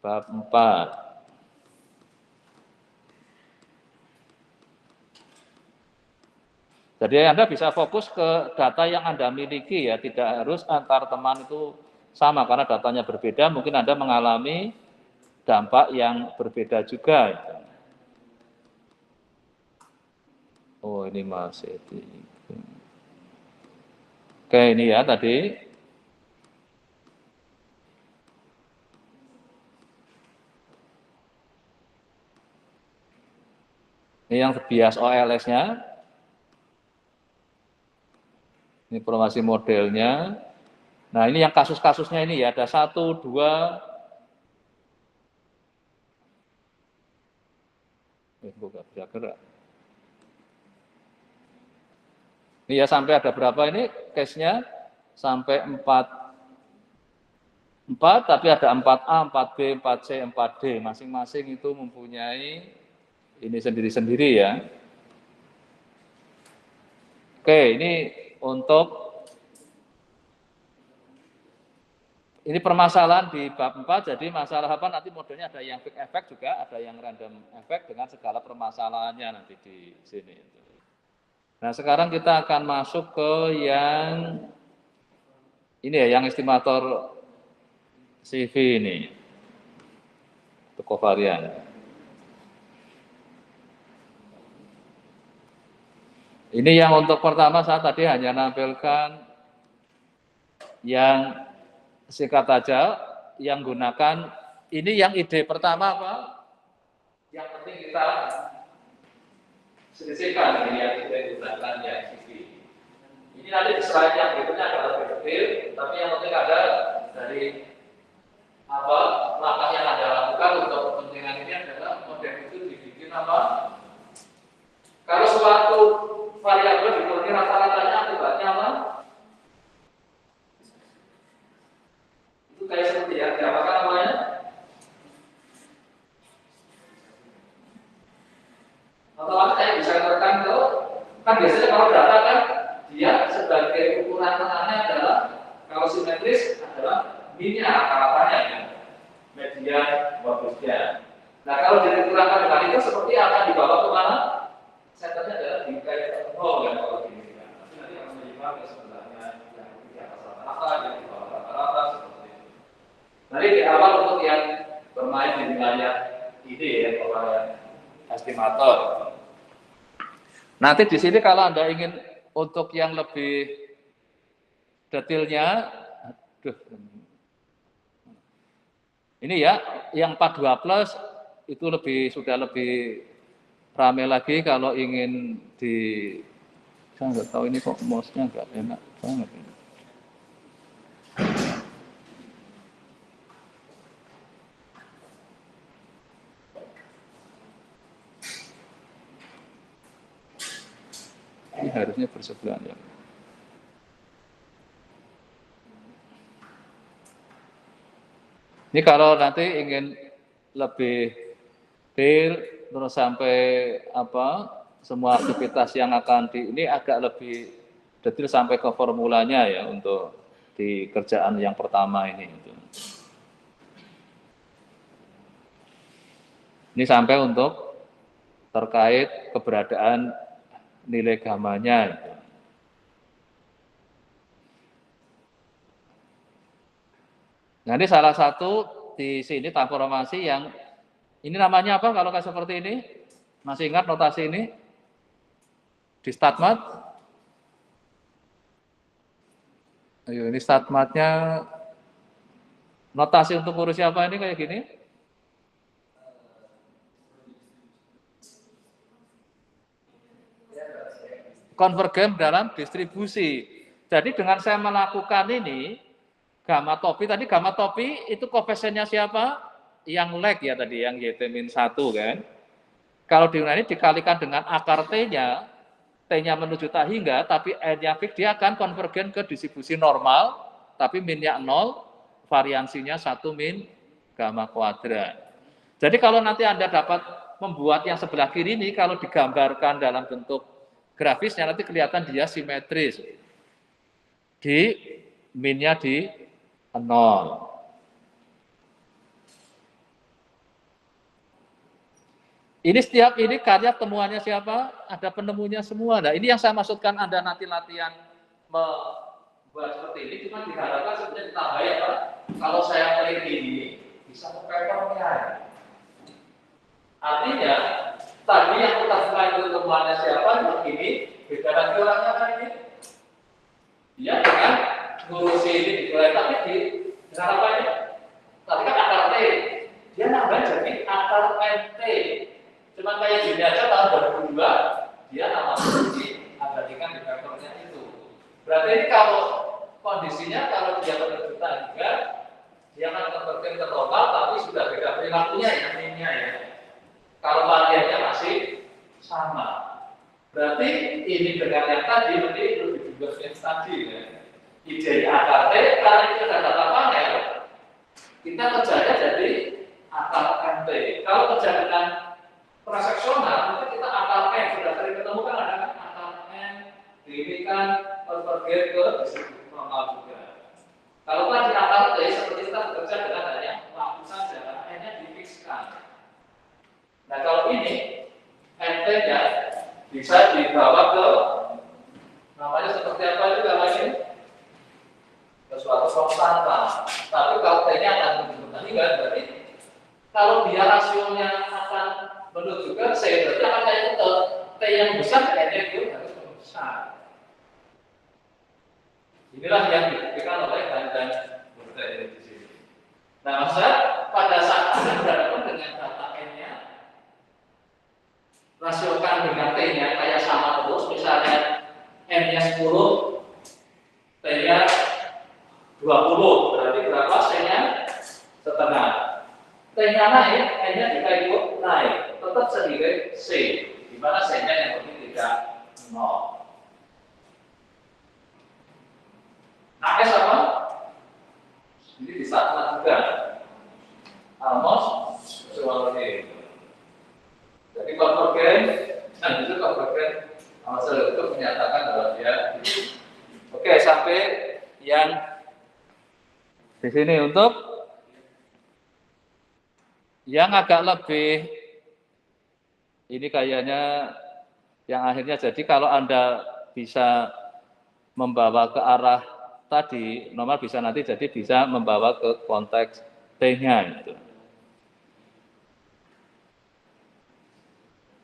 Bab 4. Jadi Anda bisa fokus ke data yang Anda miliki ya, tidak harus antar teman itu sama, karena datanya berbeda, mungkin Anda mengalami dampak yang berbeda juga. Oh ini masih oke ini ya tadi. Ini yang bias OLS-nya. Ini informasi modelnya. Nah ini yang kasus-kasusnya ini ya, ada 1, 2. Bukan bisa gerak. Ini ya sampai ada berapa ini case-nya? Sampai 4, tapi ada 4A, 4B, 4C, 4D. Masing-masing itu mempunyai ini sendiri-sendiri ya. Oke, ini untuk ini permasalahan di bab 4. Jadi masalah apa nanti modelnya ada yang fixed effect juga, ada yang random effect dengan segala permasalahannya nanti di sini. Nah, sekarang kita akan masuk ke yang ini ya, yang estimator CV ini. Untuk kovarian. Ini yang untuk pertama saya tadi hanya nampilkan yang singkat saja, yang gunakan ini yang ide pertama apa? Yang penting kita selesaikan ini yang kita gunakan yang CV. Ini nanti di slide yang berikutnya ada lebih detail, tapi yang penting ada dari apa biasanya kalau data kan dia sebagai ukuran tengahnya adalah kalau simetris adalah minnya angka-angkanya kan, median bagusnya. Nah kalau dikurangkan dengan itu seperti akan dibawa ke mana? Senternya adalah di kayak nol kan kalau gini kan. Tapi nanti akan menyimak ke sebelahnya yang di atas rata-rata, yang di bawah rata-rata seperti itu. Nanti di awal untuk yang bermain di wilayah ini ya, wilayah estimator. Nanti di sini kalau Anda ingin untuk yang lebih detailnya, ini ya, yang 42 plus itu sudah lebih ramai lagi kalau ingin saya nggak tahu ini kok mouse-nya nggak enak banget ini. Ini harusnya bersebelahan ya. Ini kalau nanti ingin lebih detail terus sampai semua aktivitas yang akan ini agak lebih detail sampai ke formulanya ya untuk di kerjaan yang pertama ini. Ini sampai untuk terkait keberadaan nilai gamanya. Nah ini salah satu di sini transformasi yang ini namanya apa kalau kayak seperti ini? Masih ingat notasi ini? Di StatMat? Ayo ini StatMatnya notasi untuk kurus apa ini kayak gini? Konvergen dalam distribusi. Jadi dengan saya melakukan ini, gamma topi, tadi gamma topi itu koefisiennya siapa? Yang lag ya tadi, yang YT-1 kan. Kalau ini dikalikan dengan akar T-nya, T-nya menuju tak hingga, tapi N-nya fix, dia akan konvergen ke distribusi normal, tapi min-nya 0, variansinya 1 min gamma kuadrat. Jadi kalau nanti Anda dapat membuat yang sebelah kiri ini, kalau digambarkan dalam bentuk grafisnya, nanti kelihatan dia simetris. Min-nya di 0. Ini setiap ini karya temuannya siapa? Ada penemunya semua. Nah, ini yang saya maksudkan Anda nanti latihan membuat seperti ini, cuma diharapkan sebenarnya ditambah ya Pak. Kalau saya klik ini, bisa ke papernya. Artinya, tadi yang kita mulai itu temuannya siapa? Yang ini, beda lagi orangnya kan ini. Dia dengan ngurusi ini dimulai, tapi dengan apa ini? Tadi kan akar T. Dia nambah jadi akar NT. Cuma kayak gini aja tahun 2002, dia nama diabadikan di vektornya itu. Berarti ini kalau kondisinya, kalau dia berjuta juga, dia akan konvergen ke total, tapi sudah beda perilakunya ya, minnya ya. Kalau variannya masih sama. Berarti ini dengan yang tadi, berarti lebih juga tadi ya. Ide akar T, karena itu ada data panel, kita kerjanya jadi akar NT. Kalau kerja dengan transaksional, nanti kita akar N, sudah sering ketemu kan ada kan akar N, ini kan konvergen ke distribusi normal juga. Kalau tadi akar T, seperti kita bekerja dengan hanya waktu saja, N-nya difikskan. Nah kalau ini, NT-nya bisa dibawa ke, namanya seperti apa juga lagi? Ke suatu konstanta. Tapi kalau T-nya akan menunjukkan berarti kalau dia rasionya akan menunjukkan C, berarti akan kayak itu T yang besar N-nya itu harus besar. Inilah yang dibuktikan oleh dan Burda di sini. Nah, maksudnya pada saat Anda berhadapan dengan data N-nya, rasiokan dengan T-nya kayak sama terus, misalnya N-nya 10, T-nya 20, berarti berapa C-nya? Setengah. T-nya naik, N-nya juga ikut naik, tetap sebagai C, di mana C-nya yang penting tidak 0. AS apa? Ini di StatMat juga. Almos, sesuatu. Jadi konvergen, dan itu konvergen, masalah itu punya Di sini untuk yang agak lebih, ini kayaknya yang akhirnya jadi kalau Anda bisa membawa ke arah tadi, normal bisa nanti jadi bisa membawa ke konteks T-nya gitu.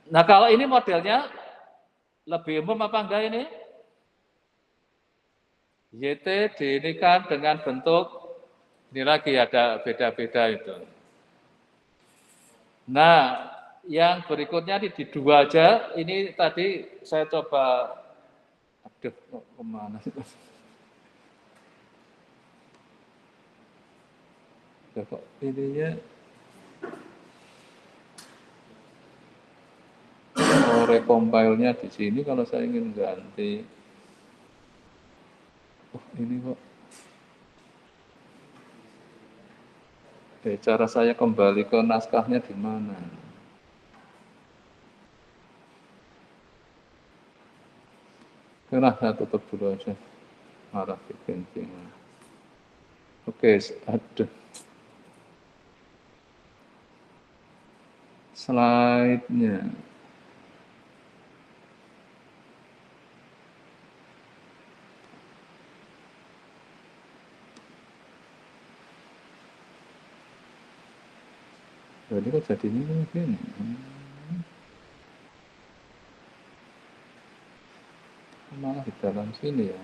Nah, kalau ini modelnya lebih umum apa enggak ini? YT diinikan dengan bentuk, ini lagi ada beda-beda itu. Nah, yang berikutnya di dua aja, ini tadi saya coba, aduh, kemana sih? Ya, kok ininya, recompile-nya di sini kalau saya ingin ganti. Ini kok. Cara saya kembali ke naskahnya di mana? Nah, saya tutup dulu aja. Marah bikin bingung. Oke, ada slide-nya. Jadi kok jadinya begini? Malah di dalam sini ya.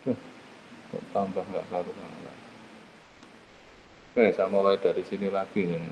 Kok tambah nggak karu-karuan. Oke, saya mulai dari sini lagi ya.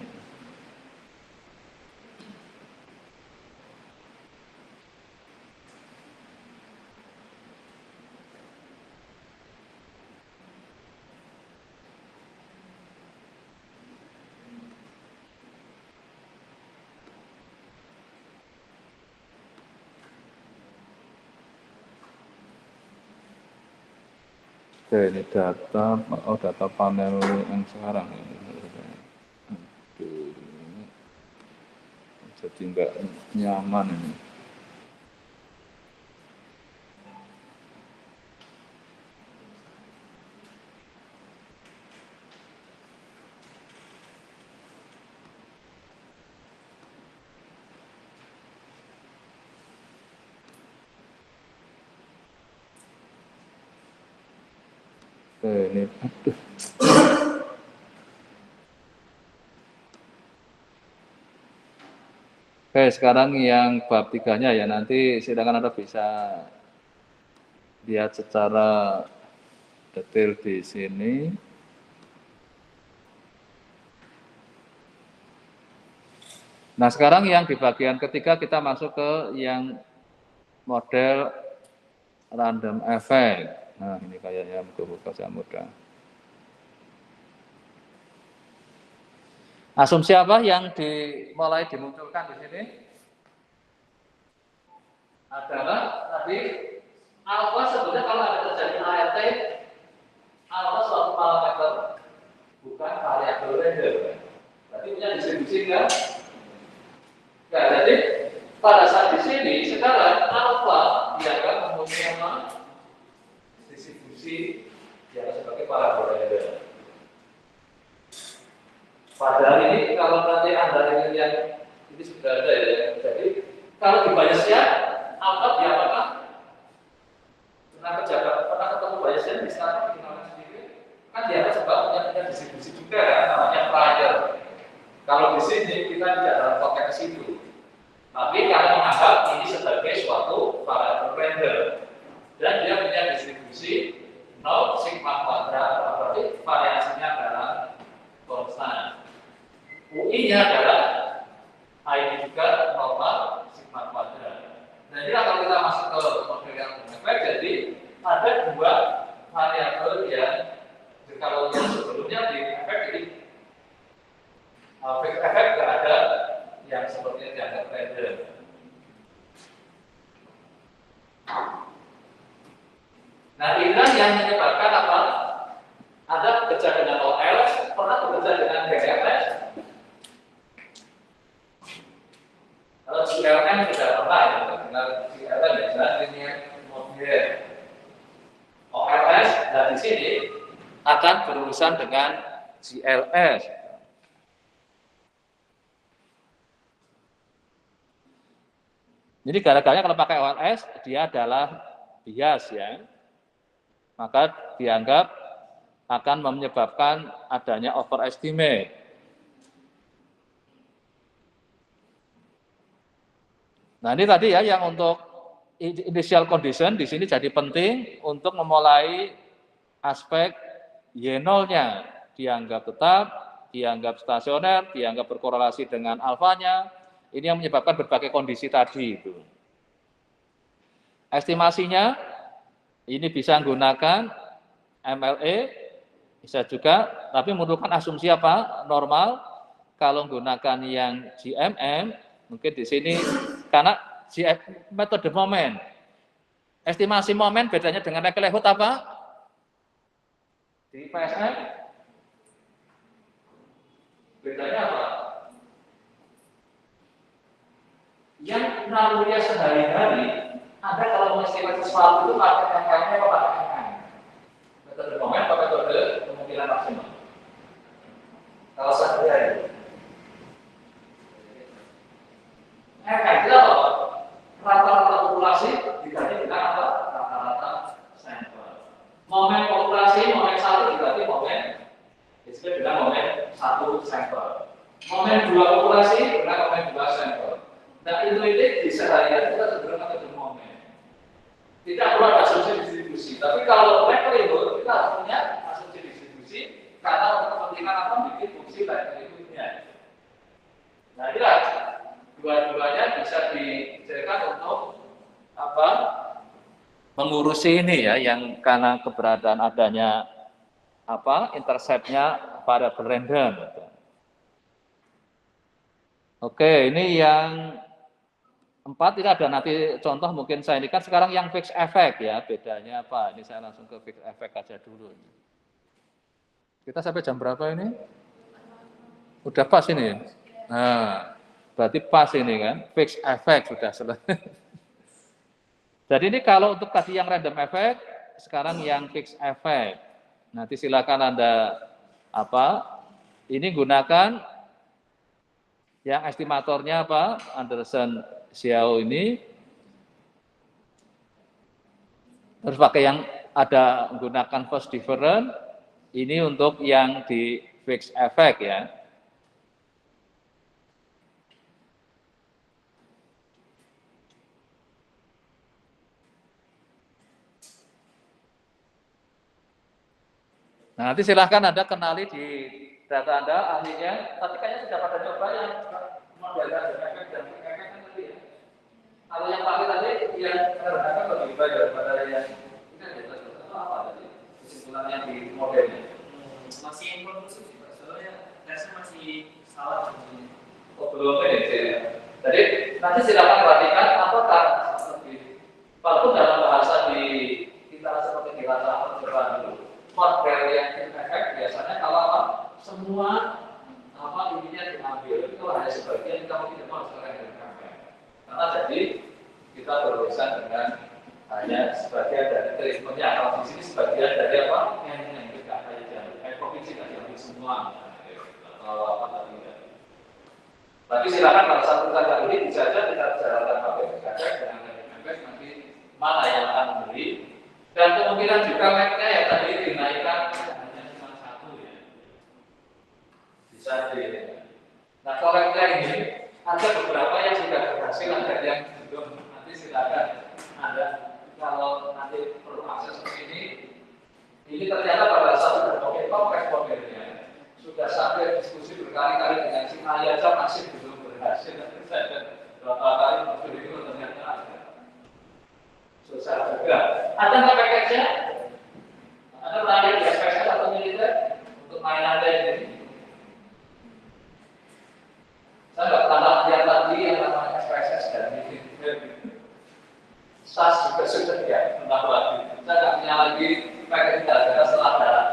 Oke, ini data, data panel yang sekarang ini. Aduh, ini jadi nggak nyaman ini. Oke, ini, aduh. Oke, sekarang yang bab 3-nya ya, nanti silakan Anda bisa lihat secara detail di sini. Nah, sekarang yang di bagian ketiga kita masuk ke yang model random effect. Nah, ini kayaknya buka saya mudah. Asumsi apa yang mulai dimunculkan di sini? Adalah tadi alpha sebenarnya kalau ada terjadi ART, alpha suatu parameter, bukan variabel random. Berarti punya distribusi kan? Nah, jadi pada saat di sini sekarang alpha dianggap mempunyai apa? Distribusi yang sebagai parabola random. Padahal ini kalau nanti Anda ingin yang ini sudah ada ya. Jadi kalau di Bayesian, alpha diapakan? Pernah ketemu Bayesian di sana dikenalkan sendiri. Kan dia sebab punya distribusi juga ya, namanya prior. Kalau di sini kita tidak dalam konteks itu. Tapi kami menganggap ini sebagai suatu variabel random. Dan dia punya distribusi 0 sigma kuadrat, berarti variasinya adalah konstan. UI-nya adalah ini juga normal sigma kuadrat. Nah, inilah kalau kita masuk ke model yang efek, jadi ada dua variabel yang kalau yang sebelumnya di efek ini efek tidak ada yang sepertinya dianggap random. Nah, inilah yang menyebabkan apa? Ada bekerja dengan OL, pernah bekerja dengan GLS. Kalau GLM tidak pernah ya. dengan CLM ya, linear model. OLS dan di sini akan berurusan dengan GLS. Jadi gara-garanya kalau pakai OLS dia adalah bias ya, maka dianggap akan menyebabkan adanya overestimate. Nah ini tadi ya yang untuk initial condition di sini jadi penting untuk memulai aspek Y0-nya, dianggap tetap, dianggap stasioner, dianggap berkorelasi dengan alfanya. Ini yang menyebabkan berbagai kondisi tadi itu. Estimasinya ini bisa menggunakan MLE, bisa juga, tapi memerlukan asumsi apa? Normal. Kalau menggunakan yang GMM, mungkin di sini karena metode momen. Estimasi momen bedanya dengan likelihood apa? Di PSM bedanya apa? Yang naluriah sehari-hari, Anda kalau mengestimasi sesuatu itu pakai ML-nya apa pakai ML? Metode momen atau metode kemungkinan maksimal? Kalau sehari-hari. ML itu apa? Rata-rata populasi dibagi dengan apa? Rata-rata sampel. Momen populasi, momen satu dibagi momen, disebut dengan momen satu sampel. Momen dua populasi dengan momen dua sampel. Nah intuitif di sehari-hari kita cenderung metode momen. Tidak perlu ada asumsi distribusi. Tapi kalau likelihood kita harus punya asumsi distribusi karena untuk kepentingan apa bikin fungsi likelihood-nya. Nah inilah dua-duanya bisa dijadikan untuk apa? Mengurusi ini ya, yang karena keberadaan adanya apa? Intercept-nya variable random. Oke, ini yang 4 ini ada nanti contoh mungkin saya ini kan sekarang yang fixed effect ya, bedanya apa? Ini saya langsung ke fixed effect aja dulu. Kita sampai jam berapa ini? Udah pas ini. Nah, berarti pas ini kan, fixed effect sudah selesai. Jadi ini kalau untuk tadi yang random effect, sekarang yang fixed effect. Nanti silakan Anda apa? Ini gunakan yang estimatornya apa? Anderson Xiao ini. Terus pakai yang ada menggunakan first difference. Ini untuk yang di fixed effect ya. Nah, nanti silahkan Anda kenali di data Anda ahlinya. Tapi kayaknya sudah pada coba yang model random effect dan fixed effect kan tadi ya. Kalau yang pakai tadi yang random effect lebih baik daripada yang ini kan jelas apa tadi kesimpulannya di modelnya. Masih inkonklusif sih Pak, soalnya tesnya masih salah. Oh belum ini. Jadi nanti silakan perhatikan apakah seperti walaupun dalam bahasa di kita seperti di bahasa Jepang dulu. Model yang efek biasanya kalau apa semua apa ininya diambil itu hanya sebagian kita mungkin tidak mau sekarang dengan efek karena jadi kita berurusan dengan hanya sebagian dari treatmentnya kalau di sini sebagian dari apa yang tidak hanya diambil provinsi tidak diambil semua atau apa tadi tapi silakan pada saat kita kali ini bisa saja kita bicarakan pakai efek dengan efek nanti mana yang akan membeli. Dan kemungkinan juga make-nya ya tadi dinaikkan hanya cuma satu ya. Bisa di. Nah kalau ini ada beberapa yang sudah berhasil, ada yang belum. Nanti silakan Anda kalau nanti perlu akses ke sini. Ini ternyata pada saat sudah pakai kompleks modelnya sudah sampai diskusi berkali-kali dengan si A aja masih belum berhasil. Berapa kali model itu ternyata ada. Susah juga. Ada nggak package-nya? Ada pelatihan di SPSS atau militer untuk main Anda ini? Saya nggak pernah lihat tadi yang namanya SPSS dan militer. SAS juga sudah ya, entah lagi. Saya nggak punya lagi package data setelah darat.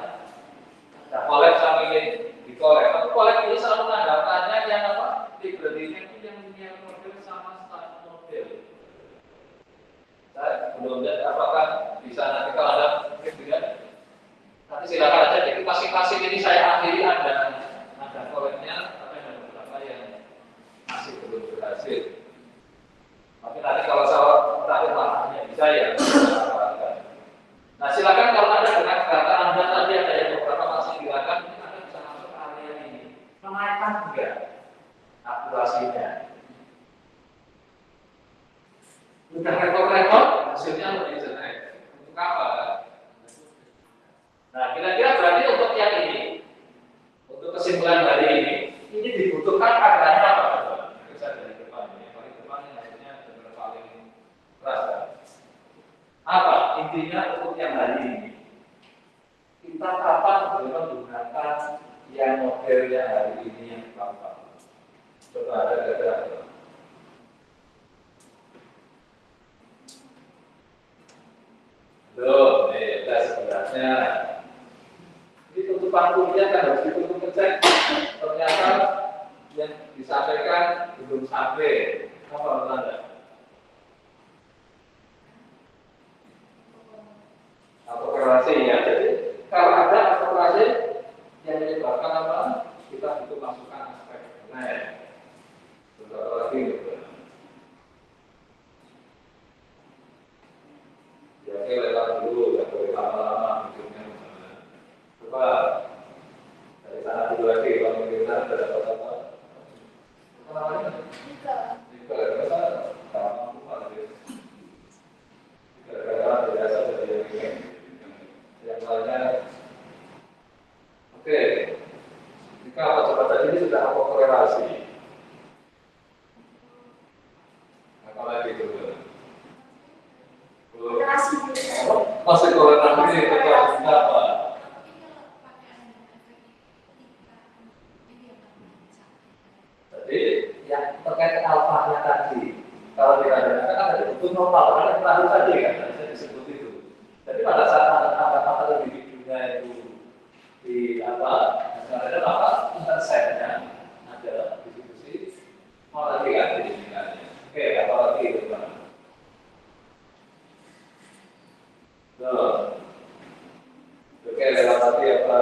Ada kolek sama ini di kolek. Tapi kolek ini selalu menanggapannya yang apa? Library-nya itu yang model sama start model. dunia untuk yang hari ini. Kita kapan boleh menggunakan yang model yang hari ini yang kapan? Coba ada kata-kata. Loh, sebenarnya ini tutupan kuliah kan harus ditutup ngecek. Ternyata yang disampaikan belum sampai. Apa menurut Anda? Autokorelasi ya. Jadi kalau ada autokorelasi yang menyebabkan apa? Kita butuh masukan aspek benar. Beberapa lagi gitu. Ya, oke, lewat dulu, ya boleh lama-lama hidupnya misalnya. Coba dari sana dulu lagi, kalau kita ada dapat apa? Apa namanya? Jika ada sama apa lagi? Jika ada biasa jadi yang lainnya. Oke, jika apa tadi ini sudah apa korelasi? Apa lagi itu? Masih korelasi terkait apa? Jadi yang terkait alfanya tadi, kalau dikatakan kan ada butuh normal, karena terakhir tadi kan bisa disebut itu. Jadi pada saat angka-angka individunya itu di apa, ada apa intersetnya ada distribusi, mau lagi kan didistribusikannya. Oke, apa lagi itu kan? Oke, lewat tadi apa?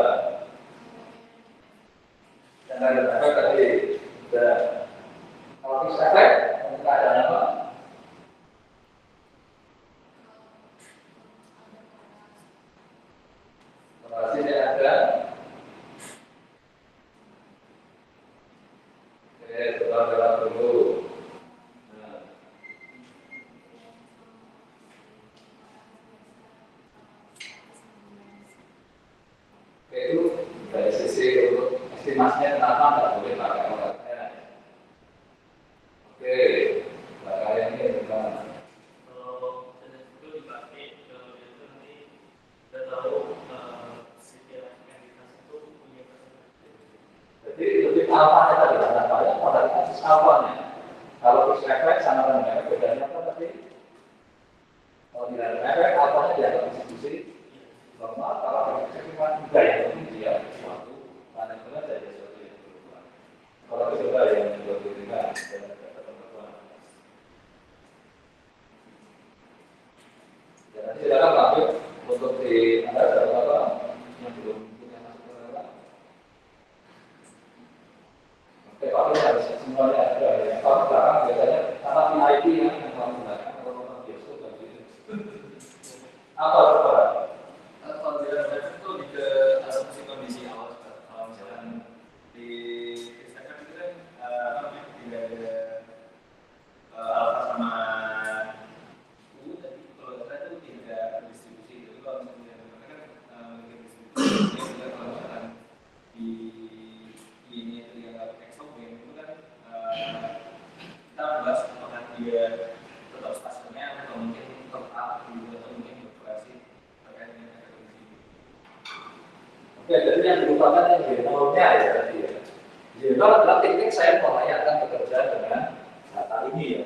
Yang ada efek tadi sudah. Kalau bisa efek, keadaan apa? Korelasinya ada. Oke, coba dulu. Itu dari sisi untuk estimasinya kenapa nggak boleh pakai orangnya. Oke, pakai ini bagaimana? Kalau jenis itu dipakai ke itu nanti udah tahu setiap entitas itu punya persentasenya. Jadi lebih alfanya tadi apa ya? Modalitas alfanya. Kalau fixed efek sama dengan bedanya apa tadi? Kalau tidak ada efek, alfanya dianggap distribusi normal. Kalau ada fixed efek kan juga ya, ini dia suatu manajemen saja sesuatu yang berubah. Kalau coba yang berbeda dengan ketentuan. Ya nanti silakan lanjut untuk di Anda ada apa yang belum punya masukan apa? Oke, Pak ini harus semuanya ada ya. Kalau belakang biasanya karena VIP yang kamu gunakan kalau nonton bioskop dan gitu. Apa coba? Kalau tidak ada itu lebih ke asumsi kondisi awal. Kalau misalkan di Instagram itu kan apa namanya tidak ada alfa sama U, tapi kalau kita itu tidak distribusi. Jadi kalau misalnya mereka kan memiliki distribusi, juga kalau misalkan di ini itu dianggap exogen itu kan kita bahas apakah dia tetap stasioner atau mungkin tetap juga atau mungkin bervariasi terkait dengan kondisi. Oke, jadi yang dilupakan yang genolnya ya tadi ya. Genol adalah teknik saya mulai akan bekerja dengan data ini ya.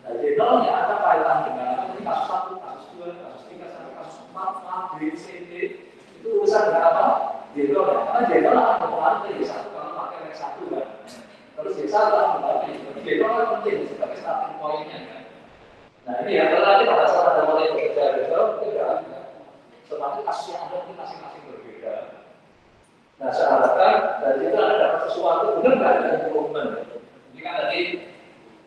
Nah, genolnya ada kaitan dengan ini kasus 1, kasus 2, kasus 3, sampai kasus 4, A, B, C, D. Itu urusan dengan apa? Genol ya. Karena genol akan mempengaruhi D1 kalau pakai rank 1 kan. Terus D1 akan mempengaruhi. Jadi genol kan penting sebagai starting point-nya kan. Nah ini ya, kalau nanti pada saat ada mulai bekerja genol, itu tidak ada. Semakin kasus yang ada ini masing-masing berbeda. Nah, saya harapkan dari itu ada dapat sesuatu, benar nggak ada improvement? Ini kan tadi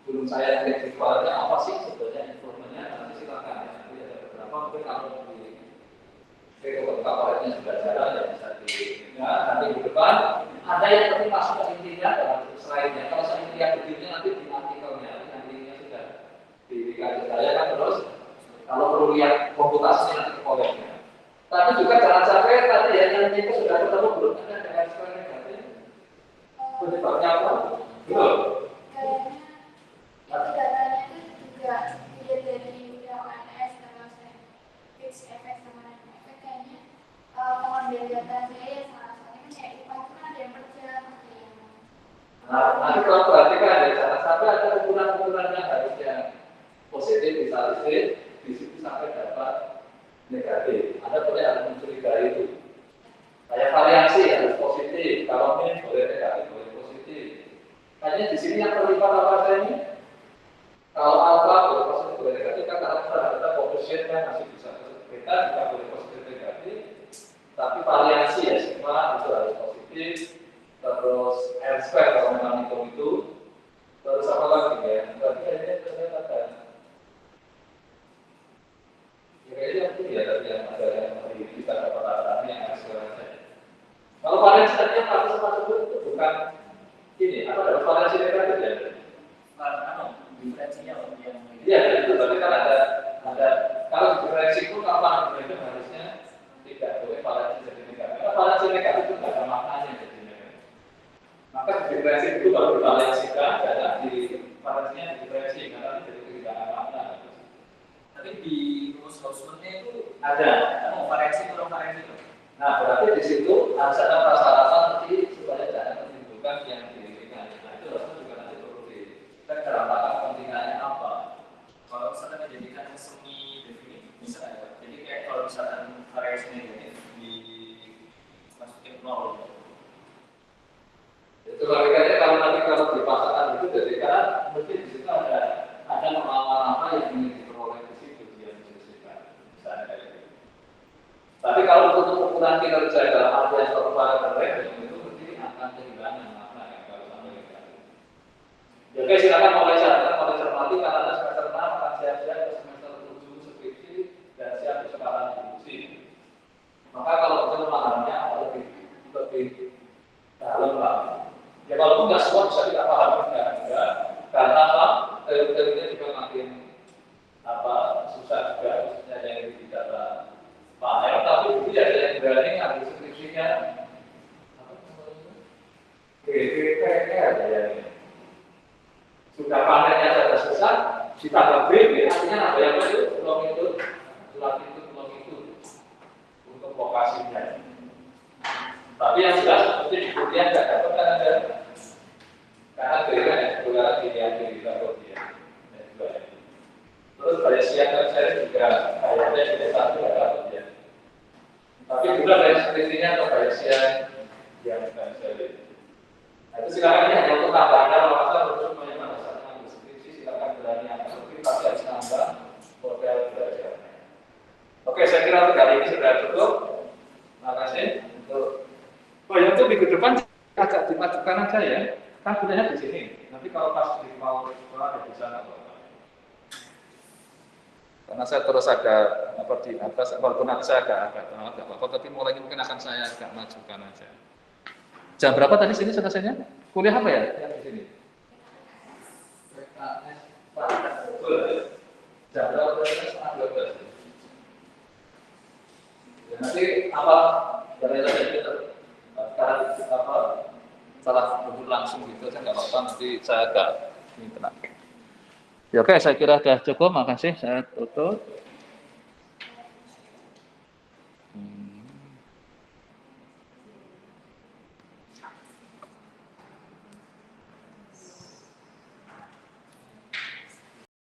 belum saya lihat visualnya apa sih sebetulnya improvementnya, nanti silakan ya. Nanti ada beberapa mungkin kalau di ketika proyeknya sudah jalan ya bisa di. Ya, nanti di depan ada yang penting masuk ke intinya dalam slide-nya. Kalau saya lihat begini nanti di artikelnya, nantinya sudah dikasih saya kan terus. Kalau perlu lihat komputasinya nanti ke proyeknya. Tapi juga jangan sampai tadi ya yang itu sudah ketemu belum ada dengan skor negatif. Penyebabnya apa? Belum. Itu datanya itu juga tidak dari UMS kalau saya fix efek sama efek kayaknya pengambil data saya ya salah soalnya kan kayak IPA itu kan ada yang kerja ada yang Nah, nanti kalau perhatikan ya, jangan sampai ada ukuran-ukuran yang harusnya positif di statistik, di situ sampai dapat negatif. Anda boleh harus mencurigai itu. Kayak variasi harus positif, kalau min boleh negatif, boleh positif. Kayaknya di sini yang terlibat apa saja ini? Kalau alfa boleh positif, boleh negatif, kan karena terhadap koefisiennya masih bisa positif, beta juga boleh positif negatif. Tapi variasi ya semua itu harus positif. Terus R-square kalau memang itu, terus apa lagi ya? Berarti ini ternyata ada. Kayaknya itu ya tadi yang ada yang tadi kita dapat data yang R-square saja. Kalau variasi tadi yang harus masuk itu bukan ini, apa ada variasi negatif ya? Diferensinya yang Iya, itu berarti kan ada kalau diferensi itu kapan itu harusnya tidak boleh variasi jadi negatif. Karena variasi negatif itu tidak ada maknanya jadinya. Maka diferensi itu baru divariasikan, dan di variasinya diferensi karena jadi tidak ada makna. tapi di rumus Hausman-nya itu Ada. mau variasi kurang variasi itu. Nah, berarti di situ harus ada persyaratan nanti supaya jangan menimbulkan yang diinginkan. Nah, itu harusnya juga nanti perlu dicek dalam rangka kepentingannya apa. Kalau misalkan dijadikan semi definite bisa nggak ya? Jadi kayak kalau misalkan variasinya ini dimasukin 0. Itu logikanya kalau nanti kalau dipaksakan itu jadi karena mungkin di situ ada nama-nama yang ingin diperoleh di situ yang disesuaikan. Misalnya kayak gitu. Tapi kalau untuk ukuran kinerja dalam artian suatu variabel random itu mesti akan kehilangan makna ya kalau sampai negatif. Ya oke, silakan mulai cermati karena Anda semester 6 akan siap-siap ke semester 7 skripsi dan siap ke sekarang diskusi. Maka kalau kita memahaminya lebih dalam lah. Ya walaupun nggak semua bisa kita pahami enggak, karena apa? Teori-teorinya juga makin susah juga, khususnya yang di data panel. Tapi itu ya ada yang berani ngambil skripsinya GPPR ya ini. Sudah panelnya saja susah, ditambah B, artinya ada yang itu, belum itu, untuk vokasinya. Tapi yang jelas seperti di kuliah nggak dapat kan ada karena beda ya, sebenarnya pilihan kita kuliah. Terus variasi yang saya juga kayaknya tidak satu nggak dapat ya. Tapi juga dari skripsinya atau variasi yang bukan saya. Nah itu silakan ya, hanya untuk tambahan masa untuk semuanya pada saat mengambil skripsi silakan berani yang lebih pasti harus nambah model belajarnya. Oke, saya kira untuk kali ini sudah cukup. Terima kasih untuk. Oh ya, untuk minggu depan agak dimajukan aja ya. Kan kuliahnya di sini. Nanti kalau pas mau sekolah ada di sana. Karena saya terus agak di atas, walaupun nanti saya agak apa, tapi mulai mungkin akan saya agak majukan aja. Jam berapa tadi sini selesainya? Kuliah apa ya? Yang di sini. Jam berapa tadi? Setengah 12. Ya, nanti apa? Dari kita salah duduk langsung gitu saya nggak apa-apa, nanti saya agak ini tenang. Ya oke, saya kira sudah cukup, makasih, saya tutup.